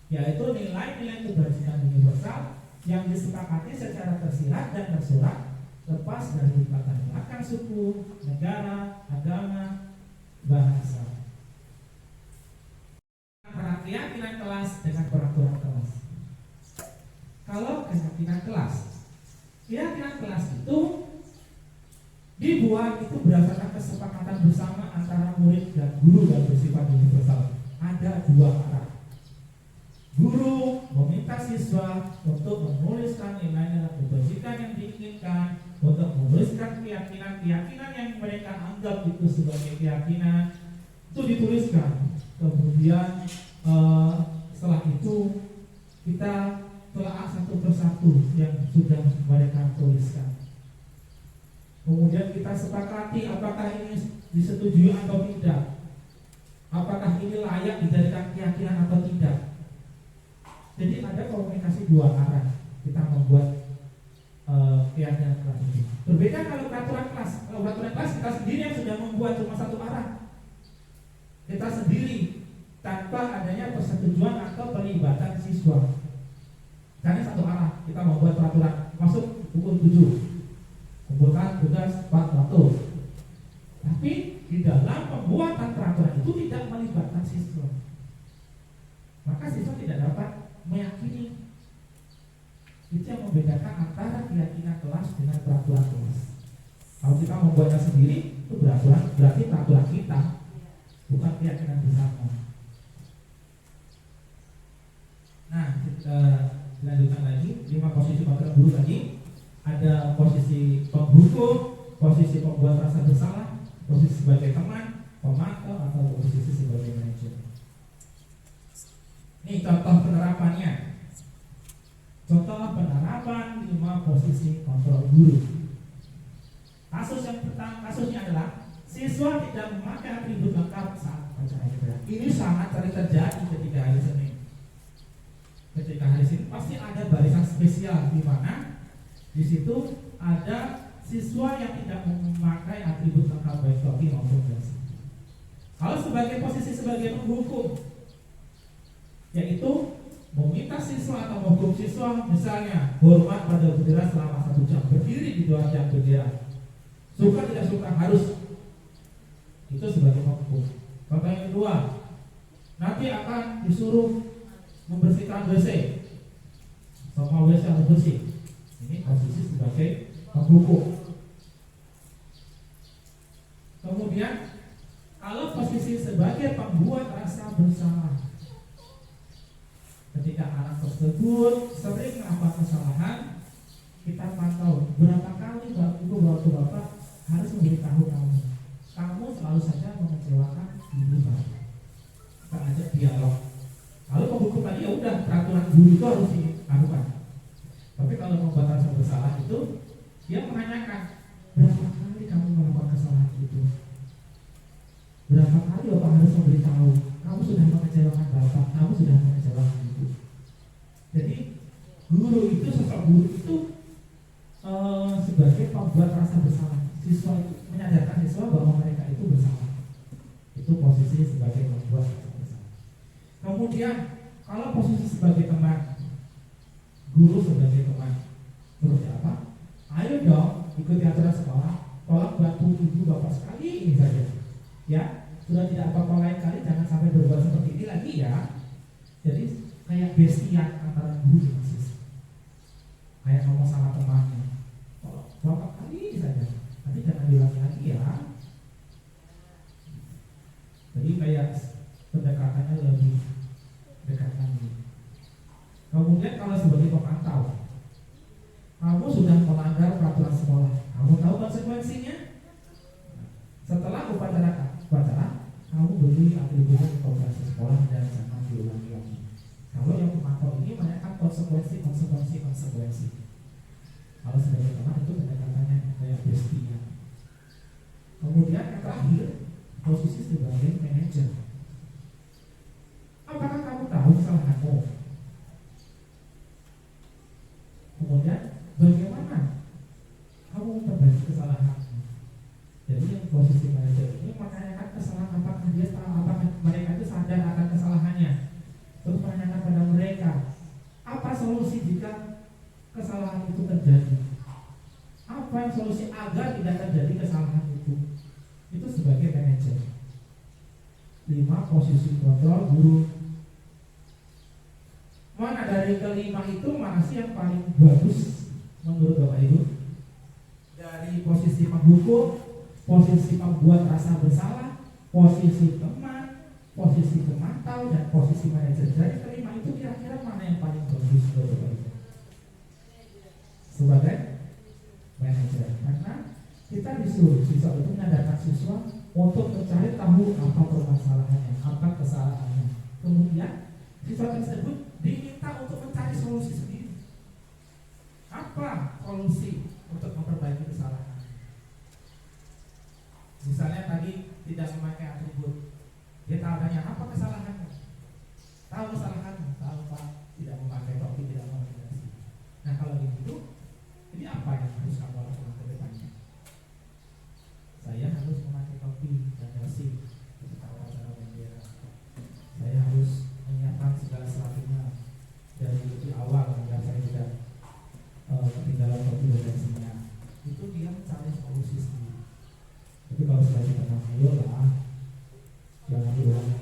yaitu nilai-nilai kebajikan universal yang disepakati secara tersirat dan tersurat, lepas dari latar belakang suku, negara, agama, bahasa. Keyakinan kelas dengan peraturan kelas. Kalau keyakinan kelas itu dibuat itu berdasarkan kesepakatan bersama antara murid dan guru dan bersifat universal. Ada dua arah. Guru meminta siswa untuk menuliskan nilai-nilai kebajikan yang diinginkan, untuk menuliskan keyakinan yang mereka anggap itu sebagai keyakinan, itu dituliskan. Kemudian setelah itu kita telah satu persatu yang sudah mereka tuliskan. Kemudian kita sepakati apakah ini disetujui atau tidak, apakah ini layak dijadikan keyakinan atau tidak. Jadi ada komunikasi dua arah kita membuat keyakinan kelas ini. Berbeda kalau peraturan kelas. Kalau peraturan kelas kita sendiri yang sudah membuat cuma satu arah. Kita sendiri tanpa adanya persetujuan atau pelibatan siswa. Karena satu arah kita membuat peraturan masuk pukul 7, kumpulkan tugas 4 waktu. Tapi di dalam pembuatan peraturan itu tidak melibatkan siswa, maka siswa tidak dapat meyakini. Itu yang membedakan antara keyakinan kelas dengan peraturan kelas. Kalau kita membuatnya sendiri itu berarti peraturan kita, bukan keyakinan bersama. Nah, kita lanjutkan lagi 5 posisi peraturan guru tadi. Ada posisi penghukum, posisi pembuat rasa bersalah, posisi sebagai teman, pemantau, atau posisi sebagai manajer. Ini contoh penerapannya. Contoh penerapan 5 posisi kontrol guru. Kasus yang pertama, kasusnya adalah siswa tidak memakai atribut lengkap saat upacara ibadah. Ini sangat sering terjadi ketika hari Senin. Ketika hari Senin pasti ada barisan spesial di mana di situ ada siswa yang tidak memakai atribut lengkap baik topi maupun jas. Kalau sebagai posisi sebagai penghukum, yaitu meminta siswa atau menghukum siswa, misalnya hormat pada bendera selama 1 jam, berdiri di bawah tiang bendera, suka tidak suka harus, itu sebagai penghukum. Contoh yang kedua, nanti akan disuruh membersihkan WC, semua WC harus bersih. Ini posisi sebagai penghukum. Kemudian kalau posisi sebagai pembuat rasa bersalah, ketika anak tersebut sering melakukan kesalahan, kita pantau berapa kali ibu bapak harus memberitahu kamu selalu saja mengecewakan ibu bapak. Kita ajak dialog. Kalau penghukum tadi ya udah peraturan guru itu harus dilakukan. Tapi kalau membuat rasa bersalah itu dia menanyakan berapa kali kamu melakukan kesalahan itu, berapa kali bapak harus memberitahu kamu sudah mengecewakan bapak, kamu sudah mengecewakan ibu. Jadi guru itu, sosok guru itu sebagai pembuat rasa bersalah. Siswa itu menyadarkan siswa bahwa mereka itu bersalah. Itu posisi sebagai pembuat rasa bersalah. Kemudian kalau posisi sebagai teman, guru sebagai teman. Seperti apa? Ayo dong ikuti aturan sekolah, tolong bantu ibu bapak sekali ini saja. Ya, sudah tidak apa-apa lain kali jangan sampai berbuat seperti ini lagi ya. Jadi kayak bestian antara guru dengan siswa. Kayak ngomong sama temannya, tolong bapak kali ini saja, nanti jangan diulangi lagi ya. Jadi kayak pendekatannya lebih dekat lagi. Kemudian kalau sebagai pemantau, kamu sudah melanggar peraturan sekolah, kamu tahu konsekuensinya. Setelah upacara, kamu beri atribusi koperasi sekolah dan jangan diulangi lagi. Kalau yang pemantau ini menanyakan konsekuensi. Kalau sebagai teman itu pendekatannya kayak bestinya. Kemudian yang terakhir, posisi sebagai manajer. Apakah kamu tahu kesalahanmu? Kemudian bagaimana kamu memperbaiki kesalahanmu? Jadi yang posisi manajer ini menanyakan kesalahan, apakah dia tahu, apakah mereka itu sadar akan kesalahannya. Terus menanyakan pada mereka, apa solusi jika kesalahan itu terjadi? Apa yang solusi agar tidak terjadi kesalahan itu? Itu sebagai manajer. 5. Posisi kontrol guru. Mana dari kelima itu mana sih yang paling bagus menurut Bapak Ibu? Dari posisi penghukum, posisi pembuat rasa bersalah, posisi teman, posisi pemantau, dan posisi manajer. Dari kelima itu kira-kira mana yang paling bagus menurut Bapak Ibu? Sebagai manajer. Karena kita disuruh siswa itu menyadarkan siswa untuk mencari tahu apa permasalahannya, apa kesalahannya. Kemudian siswa tersebut diminta untuk mencari solusi sendiri. Apa solusi untuk memperbaiki kesalahan? Misalnya tadi tidak memakai atribut, dia tanya apa kesalahannya? Tahu kesalahannya? Tahu Pak, tidak memakai topi, tidak memakai dasi. Nah kalau begitu, ini apa yang harus kamu lakukan ke depannya? Saya harus memakai topi dan dasi ketika upacara bendera. Saya harus menyiapkan segala sesuatunya dari lebih awal agar saya tidak ketinggalan topi dan dasinya. Itu dia mencari solusi sendiri. Tapi kalau sudah kita ayo lah, jangan diulangi.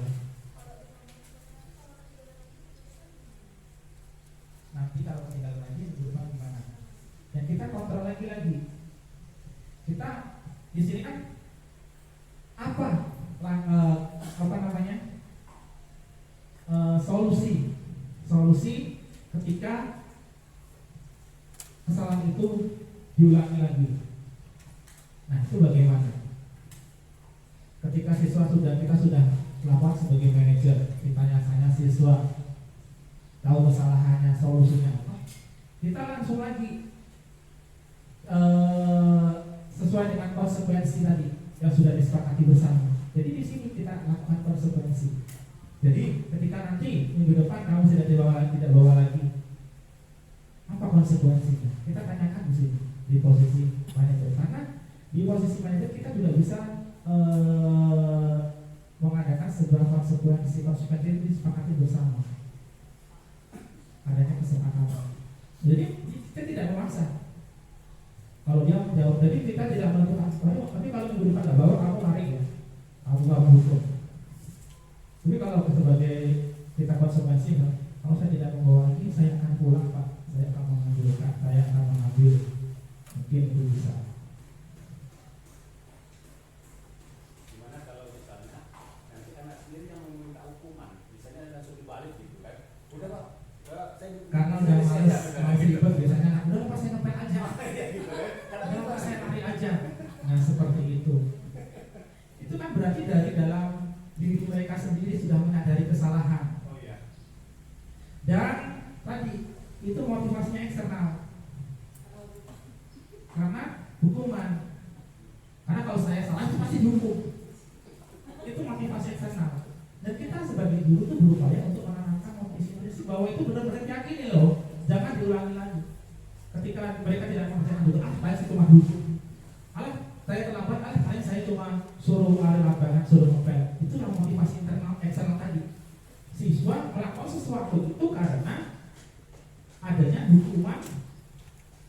Nanti kalau ketinggalan lagi berubah gimana? Dan kita kontrol lagi. Kita di sini kan apa namanya solusi ketika kesalahan itu diulangi lagi. Nah itu bagaimana? Ketika kita sudah lapor sebagai manajer, ditanya siswa tahu kesalahannya, solusinya apa? Kita langsung lagi sesuai dengan konsekuensi tadi yang sudah disepakati bersama. Jadi di sini kita lakukan konsekuensi. Jadi ketika nanti minggu depan kamu tidak bawa lagi, apa konsekuensinya? Kita tanyakan di sini di posisi manajer. Karena di posisi manajer kita juga bisa mengadakan sebuah konsekuensi itu disepakati bersama. Adanya kesepakatan. Jadi kita tidak memaksa. Kalau dia menjawab, jadi kita tidak menentukan. Tapi kalau minggu depan nggak bawa, kamu lari ya, kamu hukum. Tapi kalau sebagai kita konsekuensi, kalau saya tidak membawa lagi, saya akan pulang Pak. Saya akan mengambil. Mungkin itu bisa. Gimana kalau misalnya nanti anak sendiri yang meminta hukuman, misalnya langsung dibalik gitu kan? Udah Pak, karena udah males ribet biasanya. Udah Pak saya ngepel aja. Udah Pak saya lari aja. Nah seperti itu. Itu kan berarti dari dalam diri mereka sendiri sudah menyadari kesalahan. Oh iya. Dan tadi itu motivasinya eksternal. Karena hukuman. Karena kalau saya salah itu pasti dihukum. Itu motivasi eksternal. Dan kita sebagai guru itu berupaya untuk menanamkan motivasi bahwa itu benar-benar yakini loh, jangan diulangi lagi. Ketika mereka tidak mengerjakan dulu, paling saya cuma dihukum. Saya terlambat, paling saya cuma suruh lari lapangan, suruh ngepel. Itulah motivasi internal eksternal tadi. Siswa melakukan sesuatu itu karena ada adanya hukuman,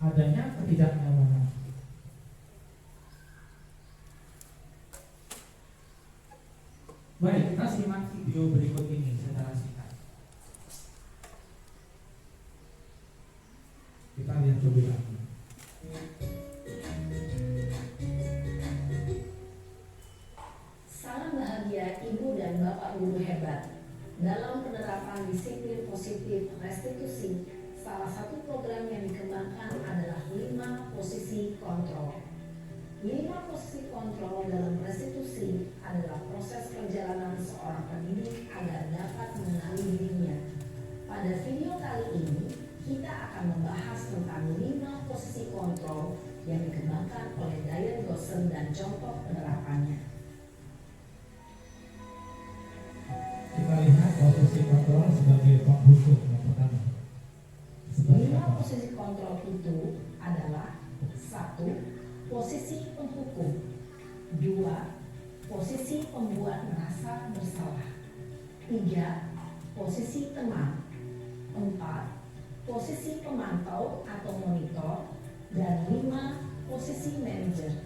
adanya ketidaknyamanan. Baik, kita simak video berikut ini secara singkat. Kita lihat lebih lagi. Salam bahagia Ibu dan Bapak Guru hebat. Dalam penerapan disiplin positif restitusi, salah satu program yang dikembangkan adalah 5 posisi kontrol. 5 posisi kontrol dalam restitusi adalah proses perjalanan seorang pendidik agar dapat mengenali dirinya. Pada video kali ini, kita akan membahas tentang 5 posisi kontrol yang dikembangkan oleh Diane Goshen dan contoh penerapannya. Kita lihat posisi kontrol sebagai penghukum yang pertama. Sebagai 5 apa? posisi kontrol itu adalah 1. Posisi penghukum. 2. Posisi pembuat merasa bersalah. 3. Posisi teman. 4. Posisi pemantau atau monitor. Dan 5. Posisi manajer.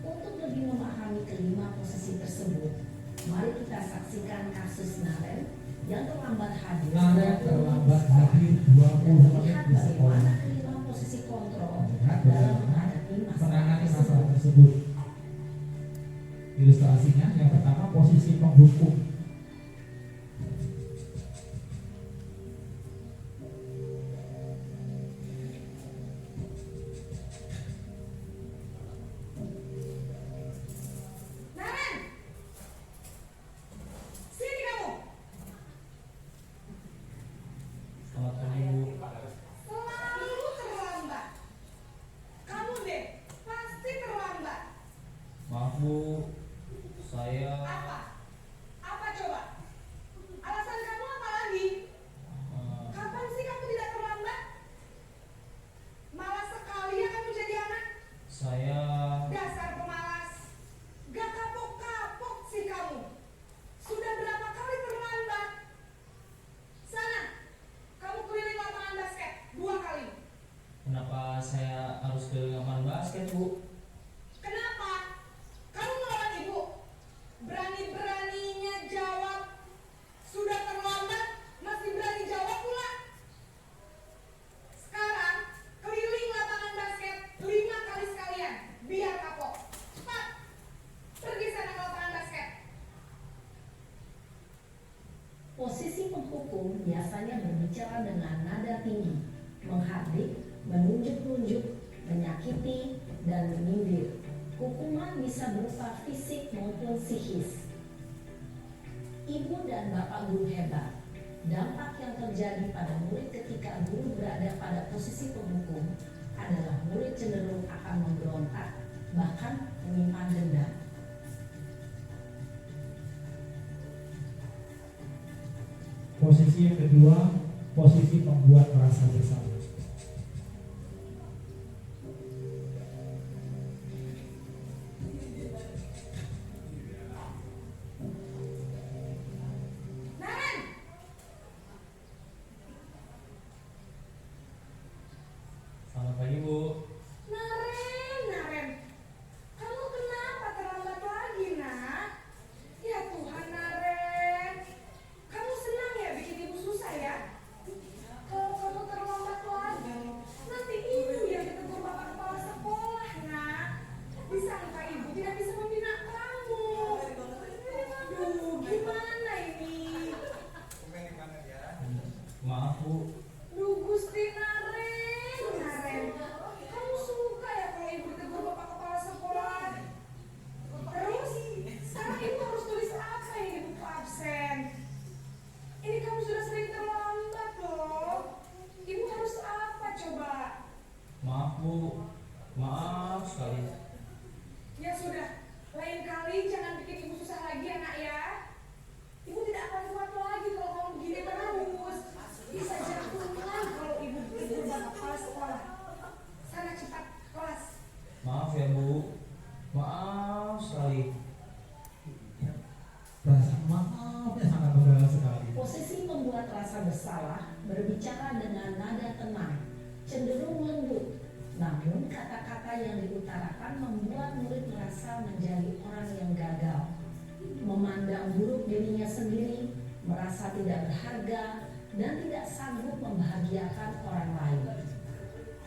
Untuk lebih memahami kelima posisi tersebut, mari kita saksikan kasus Naren yang terlambat hadir. Naren terlambat hadir 20 menit Lihat di sekolah. bagaimana kelima posisi kontrol Lihat dalam bagaimana menghadapi menangani masalah masalah tersebut. tersebut. Ilustrasinya yang pertama posisi penghukum. Naren, sini kamu. Selamat pagi Bu. Selalu terlambat. Kamu deh, pasti terlambat. Maaf Bu, saya Apa? Apa coba? Alasan kamu apa lagi? Kapan sih kamu tidak terlambat? Malas sekali ya kamu jadi anak. saya Dasar pemalas. Gak kapok-kapok sih kamu. Sudah berapa kali terlambat? Sana, kamu keliling lapangan basket 2 kali. kenapa saya harus ke lapangan basket Bu? Kenapa? Kamu melawan ibu. Berani-beraninya jawab. Sudah terlambat, masih berani jawab pula. Sekarang, keliling lapangan basket 5 kali sekalian. Biar kapok. Cepat. Pergi sana ke lapangan basket. Posisi penghukum biasanya berbicara dengan nada tinggi, menghardik, menunjuk-nunjuk, menyakiti, dan menyindir. Hukuman bisa berupa fisik maupun psikis. Ibu dan Bapak Guru hebat, dampak yang terjadi pada murid ketika guru berada pada posisi penghukum adalah murid cenderung akan memberontak, bahkan menyimpan dendam. Posisi yang kedua, posisi pembuat merasa bersalah. Naren! Selamat pagi Bu. Naren. Kamu kenapa terlambat lagi, nak? Ya Tuhan, Naren. Kamu senang ya bikin ibu susah ya? Kalau kamu terlambat membuat rasa bersalah berbicara dengan nada tenang, cenderung lembut. Namun kata-kata yang diutarakan membuat murid merasa menjadi orang yang gagal, memandang buruk dirinya sendiri, merasa tidak berharga, dan tidak sanggup membahagiakan orang lain.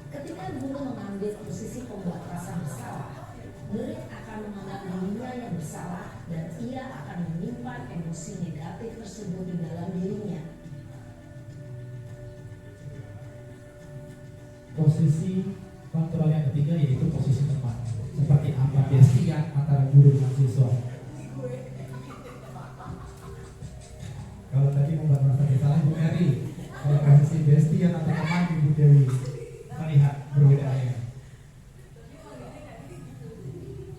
Ketika guru mengambil posisi pembuat rasa bersalah, murid akan menganggap dirinya yang bersalah dan ia akan menyimpan emosi negatif tersebut di dalam dirinya. Posisi kontrol yang ketiga yaitu posisi teman. Seperti apa bestian antara guru dan siswa. Kalau tadi membuat merasa bersalah Ibu Eri, kalau posisi bestian atau teman Ibu Dewi, melihat perbedaannya.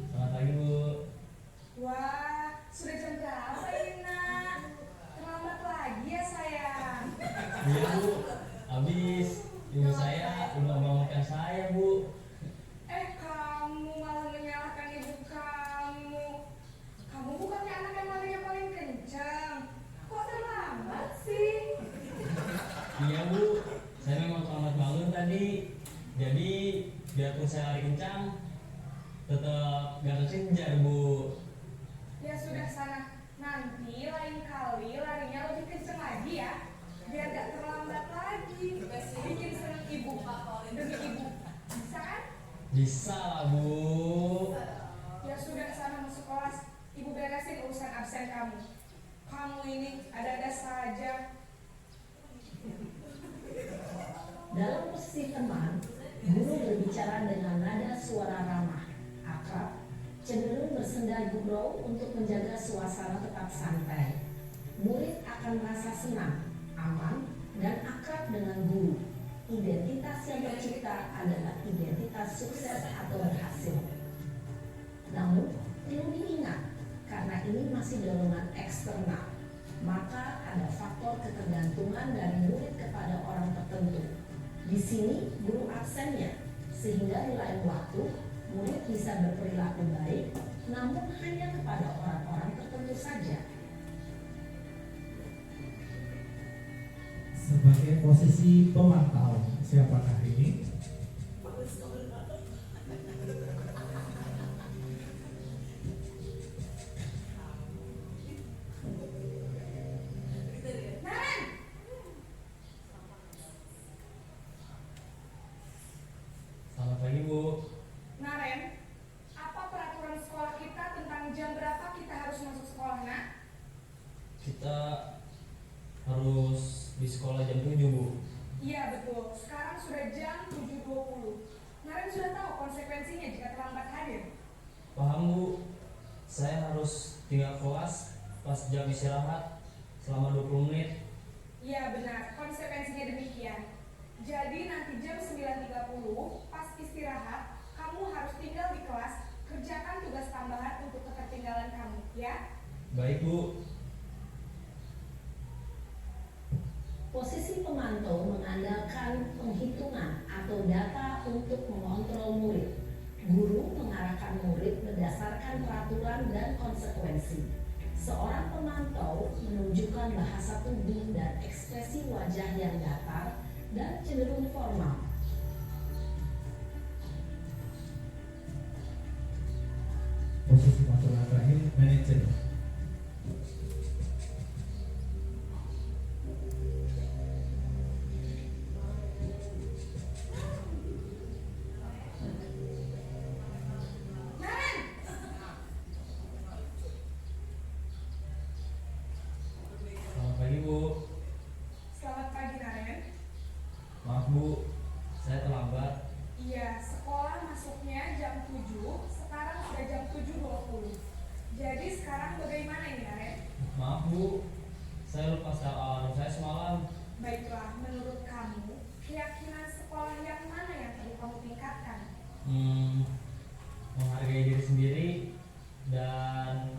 Selamat pagi Bu. Wah, sudah jam berapa ini nak? Terlambat lagi ya sayang. Iya Bu, habis ibu saya udah bangunkan saya Bu. Kamu malah menyalahkan ibu kamu. Kamu bukannya anak yang larinya paling kencang. Kok terlambat sih? Iya Bu, saya memang selamat bangun tadi. Jadi biarpun saya lari kencang, tetap gak terkejar Bu. Ya sudah sana. Nanti lain kali larinya lebih kencang lagi ya. Biar gak terlambat lagi. Bikin seneng ibu. Demi ibu. Bisa kan? Bisa lah Bu. Ya sudah sana masuk kelas. Ibu beresin urusan absen kamu. Kamu ini ada-ada saja. Dalam posisi teman, guru berbicara dengan nada suara ramah, akrab, cenderung bersenda gurau untuk menjaga suasana tetap santai. Murid akan merasa senang, aman, dan akrab dengan guru. Identitas yang tercipta adalah identitas sukses atau berhasil. Namun, perlu diingat, karena ini masih dorongan eksternal, maka ada faktor ketergantungan dari murid kepada orang tertentu. Di sini guru absennya, sehingga di lain waktu murid bisa berperilaku baik, namun hanya kepada orang-orang tertentu saja. Sebagai posisi pemantau, siapakah ini? Naren! Selamat pagi Bu. Naren, apa peraturan sekolah kita tentang jam berapa kita harus masuk sekolah, nak? Kita harus di sekolah jam 7 Bu. Iya betul, sekarang sudah jam 7.20. Naren sudah tahu konsekuensinya jika terlambat hadir. Paham Bu, saya harus tinggal kelas pas jam istirahat selama 20 menit. Iya benar, konsekuensinya demikian. Jadi nanti jam 9.30 pas istirahat, kamu harus tinggal di kelas, kerjakan tugas tambahan untuk ketertinggalan kamu, ya? Baik Bu. Posisi pemantau mengandalkan penghitungan atau data untuk mengontrol murid. Guru mengarahkan murid berdasarkan peraturan dan konsekuensi. Seorang pemantau menunjukkan bahasa tubuh dan ekspresi wajah yang datar dan cenderung formal. Posisi kontrol terakhir, manajer. Naren! Selamat pagi Bu. Selamat pagi Naren. Maaf Bu, saya terlambat. Iya, sekolah masuknya jam 7, sekarang sudah jam 7.20. Jadi sekarang bagaimana ini Naren? Maaf Bu, saya lupa setel alarm saya semalam. Baiklah, menurut kamu, keyakinan sekolah yang mana yang perlu kamu tingkatkan? Menghargai diri sendiri dan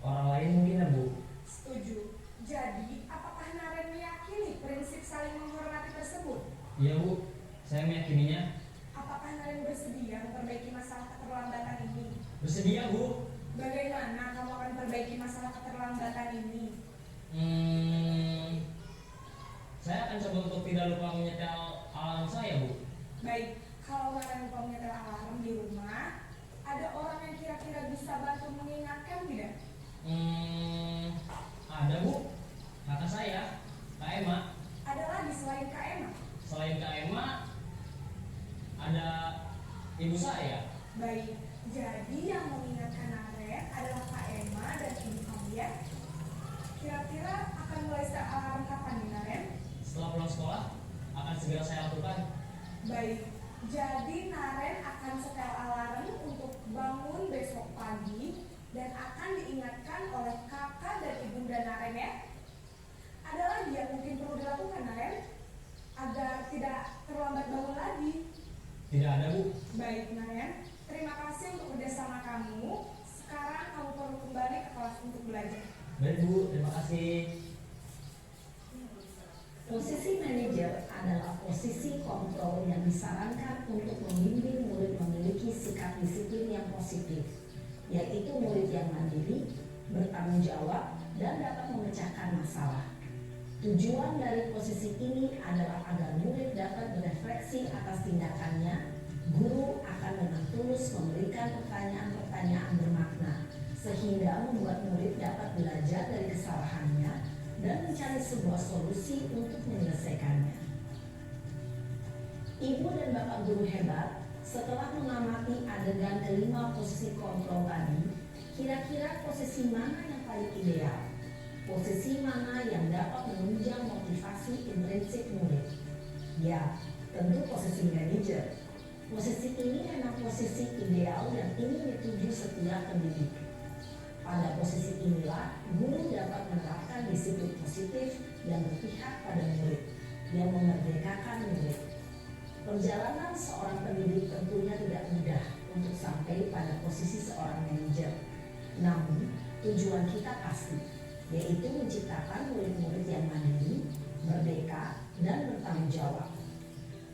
orang lain mungkin ya Bu. Setuju. Jadi, apakah Naren meyakini prinsip saling menghormati tersebut? Iya Bu, saya meyakininya. Apakah Naren bersedia memperbaiki masalah keterlambatan ini? Bersedia Bu. Bagaimana kamu akan perbaiki masalah keterlambatan ini? akan coba untuk tidak lupa menyetel alarm saya, Bu. Baik, kalau Naren lupa menyetel alarm di rumah, ada orang yang kira-kira bisa bantu mengingatkan tidak? Ada, Bu. Kakak saya, Kak Emma. Ada lagi selain Kak Emma? Selain Kak Emma, ada ibu saya. Baik, jadi yang mengingatkan Naren adalah Kak Emma dan ibu kalian. Kira-kira akan mulai setel alarm kapan nih Naren? Setelah pulang sekolah, akan segera saya lakukan. Baik, jadi Naren akan setel alarm untuk bangun besok pagi dan akan diingatkan oleh kakak dan ibunda Naren ya. Ada lagi yang mungkin perlu dilakukan Naren agar tidak terlambat bangun lagi? Tidak ada, Bu. Baik Naren, terima kasih untuk kerjasama kamu. Sekarang kamu perlu kembali ke kelas untuk belajar. Baik, Bu. Terima kasih. Posisi manajer adalah posisi kontrol yang disarankan untuk membimbing murid memiliki sikap disiplin yang positif, yaitu murid yang mandiri, bertanggung jawab, dan dapat memecahkan masalah. Tujuan dari posisi ini adalah agar murid dapat berefleksi atas tindakannya. Guru akan dengan tulus memberikan pertanyaan-pertanyaan bermakna, sehingga membuat murid dapat belajar dari kesalahannya dan mencari sebuah solusi untuk menyelesaikannya. Ibu dan Bapak guru hebat, setelah mengamati adegan kelima posisi kontrol tadi, kira-kira posisi mana yang paling ideal? Posisi mana yang dapat menunjang motivasi intrinsik murid? Ya, tentu posisi manajer. Posisi ini memang posisi ideal yang ingin dituju setiap pendidik. Pada posisi inilah, guru dapat menerapkan disiplin positif yang berpihak pada murid, yang memerdekakan murid. Perjalanan seorang pendidik tentunya tidak mudah untuk sampai pada posisi seorang manajer. Namun, tujuan kita pasti, yaitu menciptakan murid-murid yang mandiri, merdeka, dan bertanggung jawab.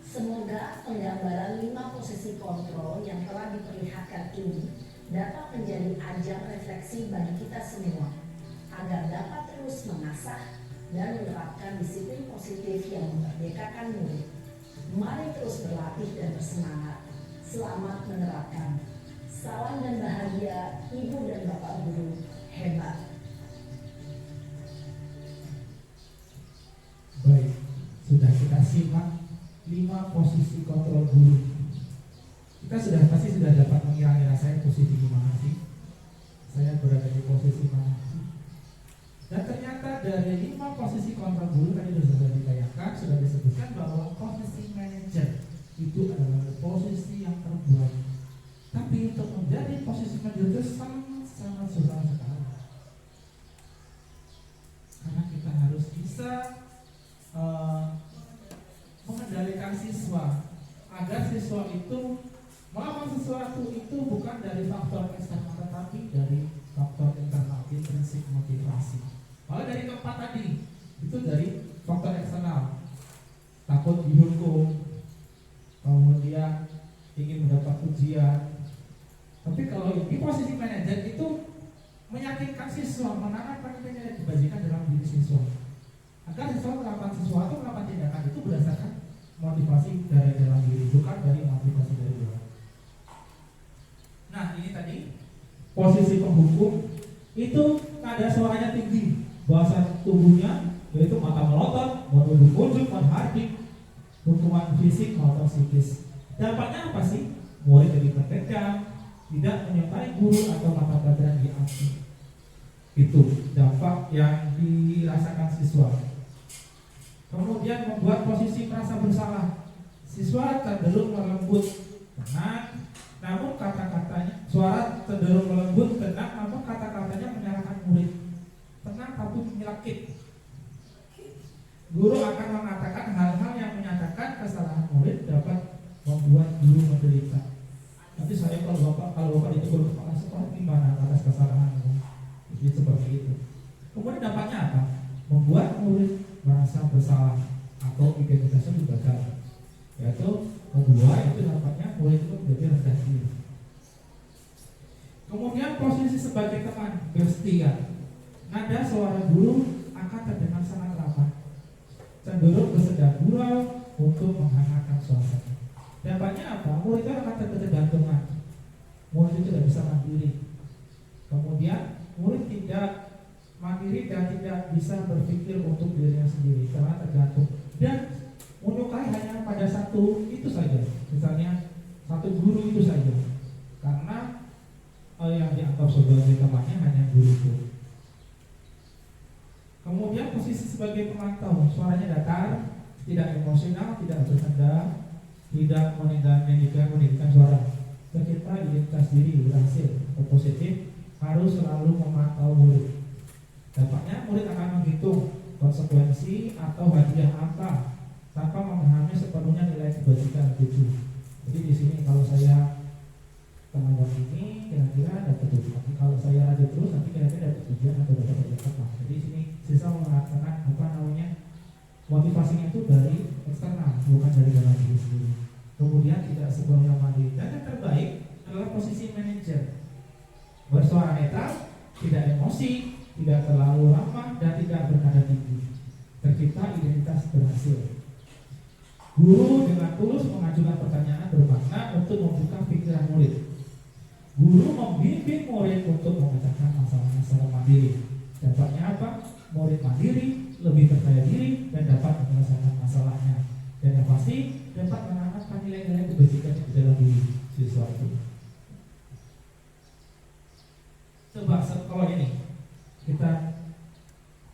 Semoga penggambaran 5 posisi kontrol yang telah diperlihatkan ini dapat menjadi ajang refleksi bagi kita semua, agar dapat terus mengasah dan menerapkan disiplin positif yang memerdekakan murid. Mari terus berlatih dan bersemangat. Selamat menerapkan. Salam dan bahagia Ibu dan Bapak guru hebat. Baik, sudah kita simak 5 posisi kontrol guru. Kita pasti sudah dapat mengira-ngira saya posisi di mana sih. Saya berada di posisi mana sih. Dan ternyata dari 5 posisi kontrol guru tadi sudah ditayangkan, sudah disebutkan bahwa posisi manajer itu adalah posisi yang terbaik. Tapi untuk menjadi posisi manajer itu sangat susah sekali. Karena kita harus bisa mengendalikan siswa agar siswa itu melakukan sesuatu itu bukan dari faktor eksternal tetapi dari faktor internal, intrinsik motivasi. Malah dari keempat tadi itu dari faktor eksternal, takut dihukum, kemudian ingin mendapat ujian. Tapi kalau di posisi manajer itu meyakinkan siswa, menanamkan nilai kebajikan dalam diri siswa, agar siswa melakukan sesuatu, melakukan tindakan itu berdasarkan motivasi dari dalam diri, bukan dari motivasi dari luar. Nah, ini tadi posisi penghukum itu nada suaranya tinggi, bahasa tubuhnya yaitu mata melotot, menunduk-nunduk, menhardik, hukuman fisik maupun psikis. Dampaknya apa sih? Murid jadi tertekan, tidak menyukai guru atau mata pelajaran diambil. Itu dampak yang dirasakan siswa. Kemudian membuat posisi merasa bersalah. Siswa cenderung melembut, tenang, namun kata-katanya, suara cenderung melembut, tenang, namun kata-katanya menyalahkan murid. Tenang tapi menyelakit. Guru akan mengatakan hal-hal yang menyatakan kesalahan murid dapat membuat guru menderita. Nanti saya kalau bapak ditegur kepala sekolah gimana atas kesalahanmu? Jadi seperti itu. Kemudian dampaknya apa? Membuat murid merasa bersalah atau identitasnya digagal. Yaitu kedua itu dampaknya murid itu menjadi rendah diri. Kemudian posisi sebagai teman bersetia. Nada suara guru akan terdengar sangat rapat, cenderung cenderung bersedang gurau untuk menghangatkan suasana. Dampaknya apa? Murid itu akan terketergantungan. Murid itu tidak bisa mandiri. Kemudian murid tidak mandiri dan tidak bisa berpikir untuk dirinya sendiri karena tergantung dan menyukai hanya pada satu itu saja, misalnya satu guru itu saja, karena yang dianggap sebagai temannya hanya guru itu. Kemudian posisi sebagai pemantau, suaranya datar, tidak emosional, tidak bercanda, tidak meninggikan suara. Ketika identitas diri berhasil atau positif, harus selalu memantau murid. Dampaknya murid akan menghitung konsekuensi atau hadiah apa tanpa memahami sepenuhnya nilai kebajikan itu. Jadi di sini kalau saya teman ini kira-kira dapat tujuan. Tapi kalau saya rajin terus nanti kira-kira dapat tujuan atau dapat apa. Jadi di sini siswa mengatakan motivasinya itu dari eksternal, bukan dari dalam diri sendiri. Kemudian tidak sepenuhnya mandiri. Dan yang terbaik adalah posisi manajer. Bersuara netral, tidak emosi, tidak terlalu ramah, dan tidak bernada tinggi. Tercipta identitas berhasil. Guru dengan tulus mengajukan pertanyaan bermakna untuk membuka pikiran murid. Guru membimbing murid untuk memecahkan masalahnya secara mandiri. Dampaknya apa? Murid mandiri, lebih percaya diri, dan dapat menyelesaikan masalahnya. Dan yang pasti dapat menanamkan nilai-nilai kebajikan di dalam diri siswa itu. Coba kalau ini kita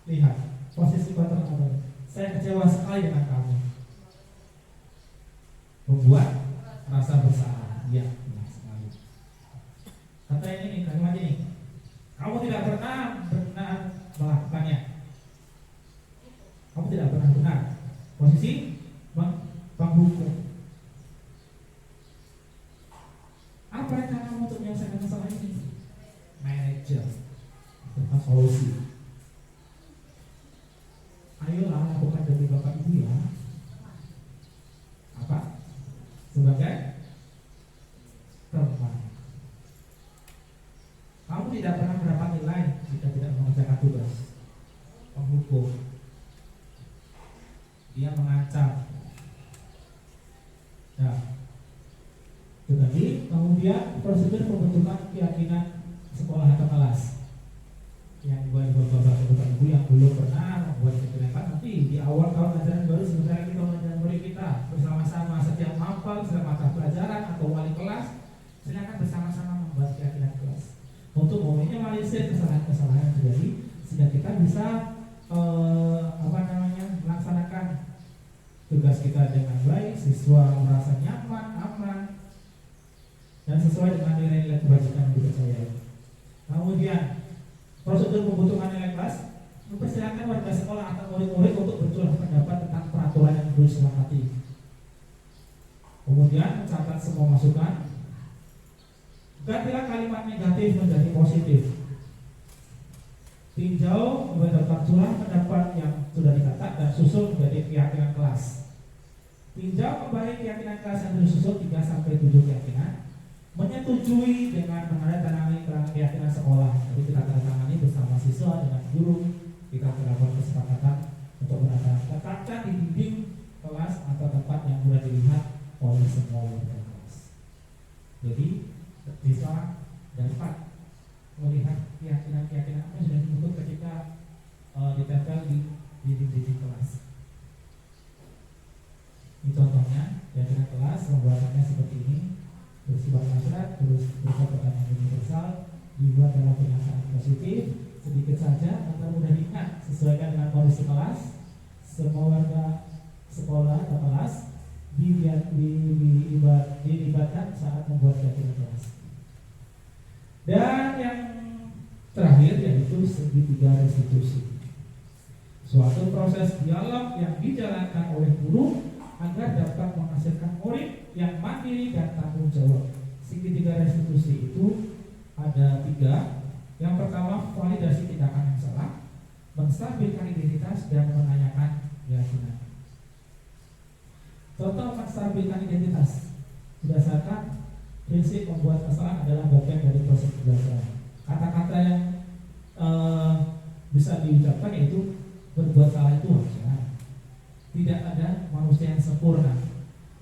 lihat posisi kontrol apa? Saya kecewa sekali dengan kamu. Membuat rasa bersalah. Iya, benar sekali. Kata ini kalimat ini. Kamu tidak pernah benar melakukannya. Kamu tidak pernah benar. Posisi penghukum. Apa rencanamu untuk menyelesaikan masalah ini? Manajer tentang solusi. Ayolah lakukan demi Bapak Ibu ya. Apa? Sebagai teman. Kamu tidak pernah mendapat nilai jika tidak mengerjakan tugas. Penghukum. Dia mengancam. Nah, tetapi kemudian prosedur pembentukan keyakinan sekolah atau kelas yang buat bapak ibu yang belum pernah membuat kegiatan, tapi di awal tahun ajaran baru sebentar lagi tahun ajaran baru kita bersama-sama setiap hafal setiap mata pelajaran atau wali kelas silakan bersama-sama membuat keyakinan kelas untuk meminimalisir kesalahan-kesalahan yang terjadi sehingga kita bisa melaksanakan tugas kita dengan baik, siswa merasa nyaman, aman, dan sesuai dengan nilai-nilai kebajikan yang dipercayai. Kemudian prosedur pembentukan nilai kelas mempersilahkan warga sekolah atau murid-murid untuk bercurah pendapat tentang peraturan yang perlu disepakati. Kemudian mencatat semua masukan. Gantilah kalimat negatif menjadi positif. Tinjau beberapa curah pendapat yang sudah dicatat dan susun menjadi keyakinan kelas. Tinjau kembali keyakinan kelas yang disusun 3-7 keyakinan. Menyetujui dengan menandatangani keyakinan sekolah. Jadi kita tandatangani bersama siswa dengan guru. Kita terdapat kesepakatan untuk menandatangani di dinding kelas atau tempat yang mudah dilihat oleh semua warga kelas. Jadi siswa dapat melihat keyakinan-keyakinan apa yang sudah dibentuk ketika ditempel di dinding kelas. Ini contohnya keyakinan kelas pembuatannya seperti ini. Bersifat abstrak, terus berupa pertanyaan universal, dibuat dalam pernyataan positif, sedikit saja agar mudah diingat, sesuaikan dengan kondisi kelas. Semua warga sekolah atau kelas dilibatkan saat membuat keyakinan kelas. Dan yang terakhir yaitu segitiga restitusi, suatu proses dialog yang dijalankan oleh guru agar dapat menghasilkan murid yang mandiri dan tanggung jawab. Segitiga restitusi itu ada 3. Yang pertama, validasi tindakan yang salah, menstabilkan identitas, dan menanyakan keyakinan. Contoh menstabilkan identitas berdasarkan prinsip membuat kesalahan adalah bagian dari proses pembelajaran. Kata-kata yang bisa diucapkan yaitu berbuat salah itu wajar. Tidak ada manusia yang sempurna.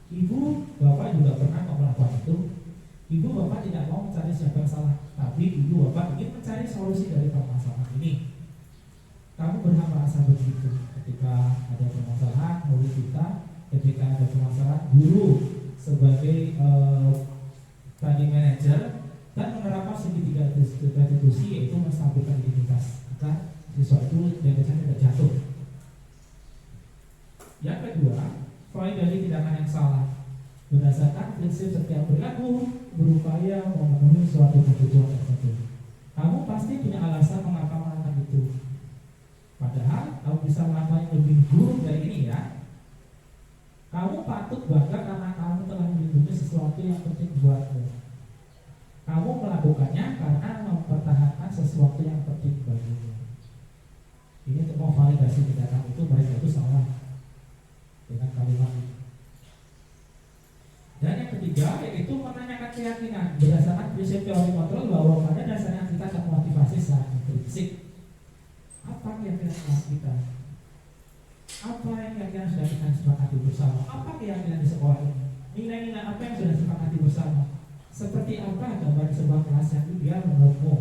Ibu bapak juga pernah melakukan itu. Ibu bapak tidak mau mencari siapa yang salah, tapi ibu bapak ingin mencari solusi dari permasalahan ini. Kamu berhak merasa begitu ketika ada permasalahan murid kita, ketika ada permasalahan guru sebagai tadi manajer dan menerapkan segitiga restitusi, yaitu menstabilkan identitas agar siswa itu biasanya tidak jatuh. Yang kedua, validasi tindakan yang salah berdasarkan prinsip setiap perilaku berupaya memenuhi suatu kebutuhan tertentu. Kamu pasti punya alasan mengapa melakukan itu. Padahal kamu bisa melakukan yang lebih buruk dari ini ya. Kamu patut bangga karena kamu telah melindungi sesuatu yang penting buatmu. Kamu melakukannya karena mempertahankan sesuatu yang penting bagimu. Ini untuk memvalidasi tindakan itu mereka itu salah dengan kalimat ini. Dan yang ketiga yaitu menanyakan keyakinan berdasarkan prinsip teori kontrol bahwa pada dasarnya kita akan motivasi secara intrinsik. Apa keyakinan kita? Apa yang kira-kira sudah kita sepakati bersama? Apa keyakinan di sekolah ini? Nilai-nilai apa yang sudah disepakati bersama? Seperti apa gambar sebuah kelas yang ideal menurutmu?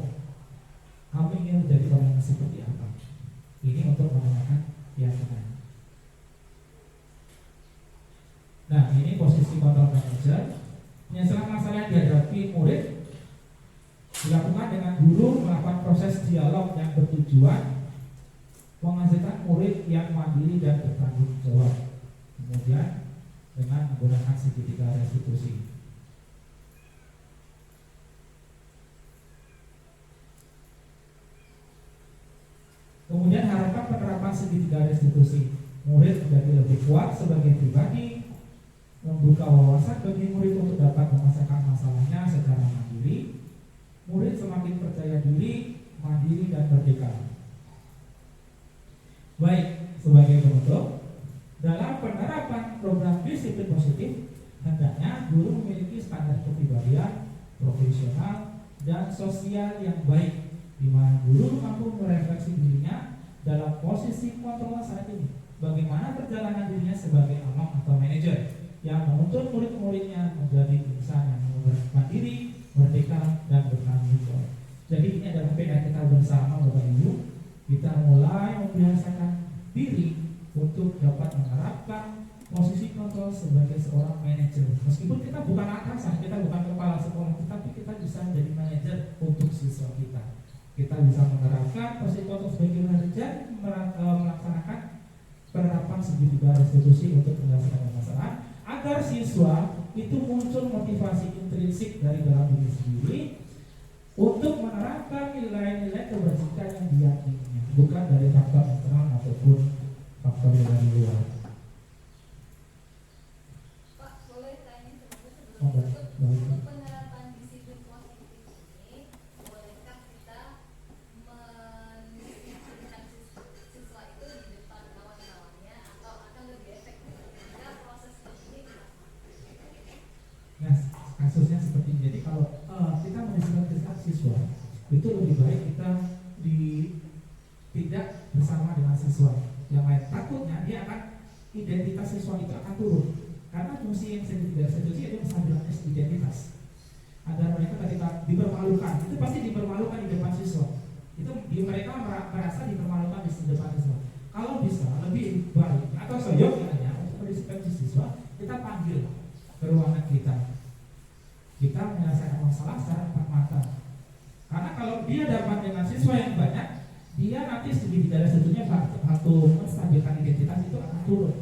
Kamu ingin menjadi orang yang seperti apa? Ini untuk menanyakan keyakinan. Nah, ini posisi kontrol manager. Penyelesaian masalah yang dihadapi murid dilakukan dengan guru melakukan proses dialog yang bertujuan menghasilkan murid yang mandiri dan bertanggung jawab. Kemudian dengan menggunakan segitiga restitusi. Kemudian harapan penerapan segitiga restitusi. Murid menjadi lebih kuat sebagai pribadi, membuka wawasan bagi murid untuk dapat menyelesaikan masalahnya secara mandiri. Murid semakin percaya diri, mandiri dan merdeka. Baik, sebagai penutup, dalam penerapan program disiplin positif, hendaknya guru memiliki standar kepribadian, profesional, dan sosial yang baik, di mana guru mampu merefleksi dirinya dalam posisi kontrol saat ini. Bagaimana perjalanan dirinya sebagai amang atau manajer yang menuntut murid-muridnya menjadi insan yang mandiri, merdeka, dan bertanggung jawab. Jadi ini adalah PR kita bersama, Bapak Ibu. Kita mulai membiasakan diri untuk dapat menerapkan posisi kontrol sebagai seorang manajer. Meskipun kita bukan atasan, kita bukan kepala sekolah, tetapi kita bisa menjadi manajer untuk siswa kita. Kita bisa menerapkan posisi kontrol sebagai manajer, melaksanakan penerapan segitiga restitusi untuk menyelesaikan masalah, agar siswa itu muncul motivasi intrinsik dari dalam diri sendiri untuk menerapkan nilai-nilai kebajikan yang diyakininya, bukan dari faktor internal ataupun faktor dari luar. Pak, boleh tanya sebenarnya Baik. penerapan disiplin positif ini, bolehkah kita mendisiplinkan siswa itu di depan kawan-kawannya, atau akan lebih efektif jika prosesnya ini dilakukan? Nah, kasusnya seperti ini. Jadi kalau kita mendisiplinkan siswa, itu lebih baik kita tidak bersama dengan siswa yang lain. Takutnya dia akan identitas siswa itu akan turun, karena fungsi yang segitiga restitusi itu menstabilkan identitas agar mereka ketika dipermalukan, itu pasti dipermalukan di depan siswa. Itu mereka merasa dipermalukan di depan siswa. Kalau bisa lebih baik atau seyogyanya untuk mendisiplinkan siswa, kita panggil ke ruangan kita menyelesaikan masalah secara empat mata. Karena kalau dia dapat dengan siswa yang banyak, dia nanti segitiga restitusinya satu menstabilkan identitas itu akan turun.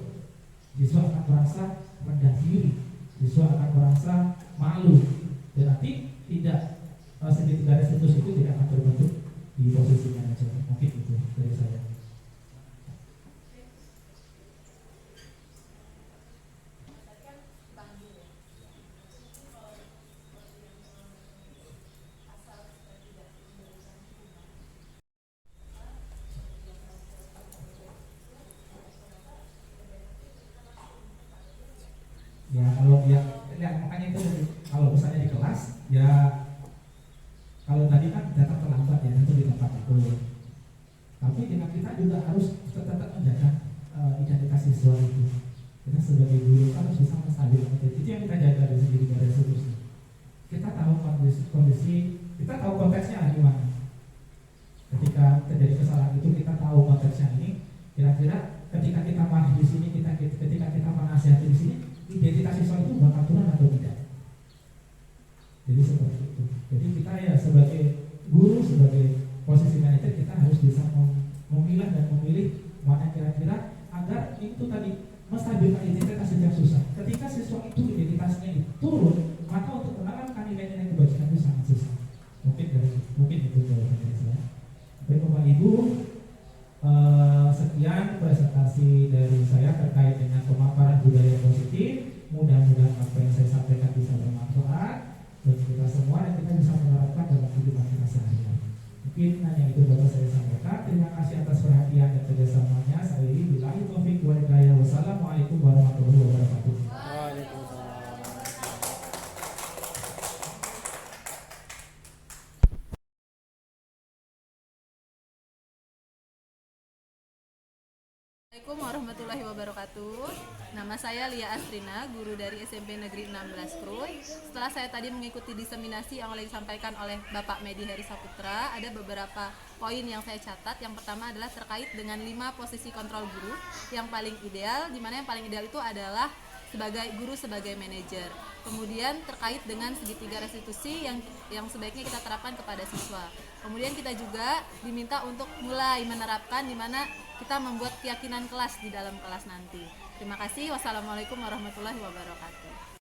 Siswa akan merasa rendah diri, siswa akan merasa malu, dan nanti tidak segitiga restitusi itu tidak akan terbentuk di posisi manajer. Mungkin itu dari saya. Ya kalau makanya itu kalau misalnya di kelas ya, kalau tadi kan datang terlambat ya itu di tempat itu, tapi dengan kita juga harus tetap menjaga identitas siswa itu. Kita sebagai guru harus bisa menstabilkan itu yang kita jaga dari segi tiga restitusi. Kita tahu kondisi, kita tahu konteksnya di mana. Ketika terjadi kesalahan itu kita tahu konteksnya ini. Kira-kira ketika kita marah di sini, ketika kita menasihati di sini, identitas siswa itu bakal turun atau tidak? Jadi seperti itu. Jadi kita ya sebagai guru, sebagai posisi manajer, kita harus bisa memilah dan memilih mana kira-kira agar itu tadi menstabilkan identitas yang susah. Ketika siswa itu identitasnya turun, maka untuk menanamkan nilai-nilai kebajikan itu sangat susah. Mungkin itu jawaban dari saya. Baik Bapak Ibu, sekian presentasi dari saya terkait dengan pemaparan budaya positif. Mudah-mudahan apa yang saya sampaikan bisa bermanfaat bagi kita semua dan kita bisa menerapkan dalam kehidupan kita sehari-hari. Mungkin hanya itu dapat saya sampaikan. Terima kasih atas perhatian dan kerjasamanya. Saya billahi taufiq wal hidayah. Wassalamualaikum warahmatullahi wabarakatuh. Assalamualaikum warahmatullahi wabarakatuh. Nama saya Lia Astrina, guru dari SMP Negeri 16 Krui. Setelah saya tadi mengikuti diseminasi yang disampaikan oleh Bapak Medi Heri Saputra, ada beberapa poin yang saya catat. Yang pertama adalah terkait dengan 5 posisi kontrol guru yang paling ideal, di mana yang paling ideal itu adalah sebagai guru sebagai manajer. Kemudian terkait dengan segitiga restitusi yang sebaiknya kita terapkan kepada siswa. Kemudian kita juga diminta untuk mulai menerapkan di mana kita membuat keyakinan kelas di dalam kelas nanti. Terima kasih. Wassalamualaikum warahmatullahi wabarakatuh.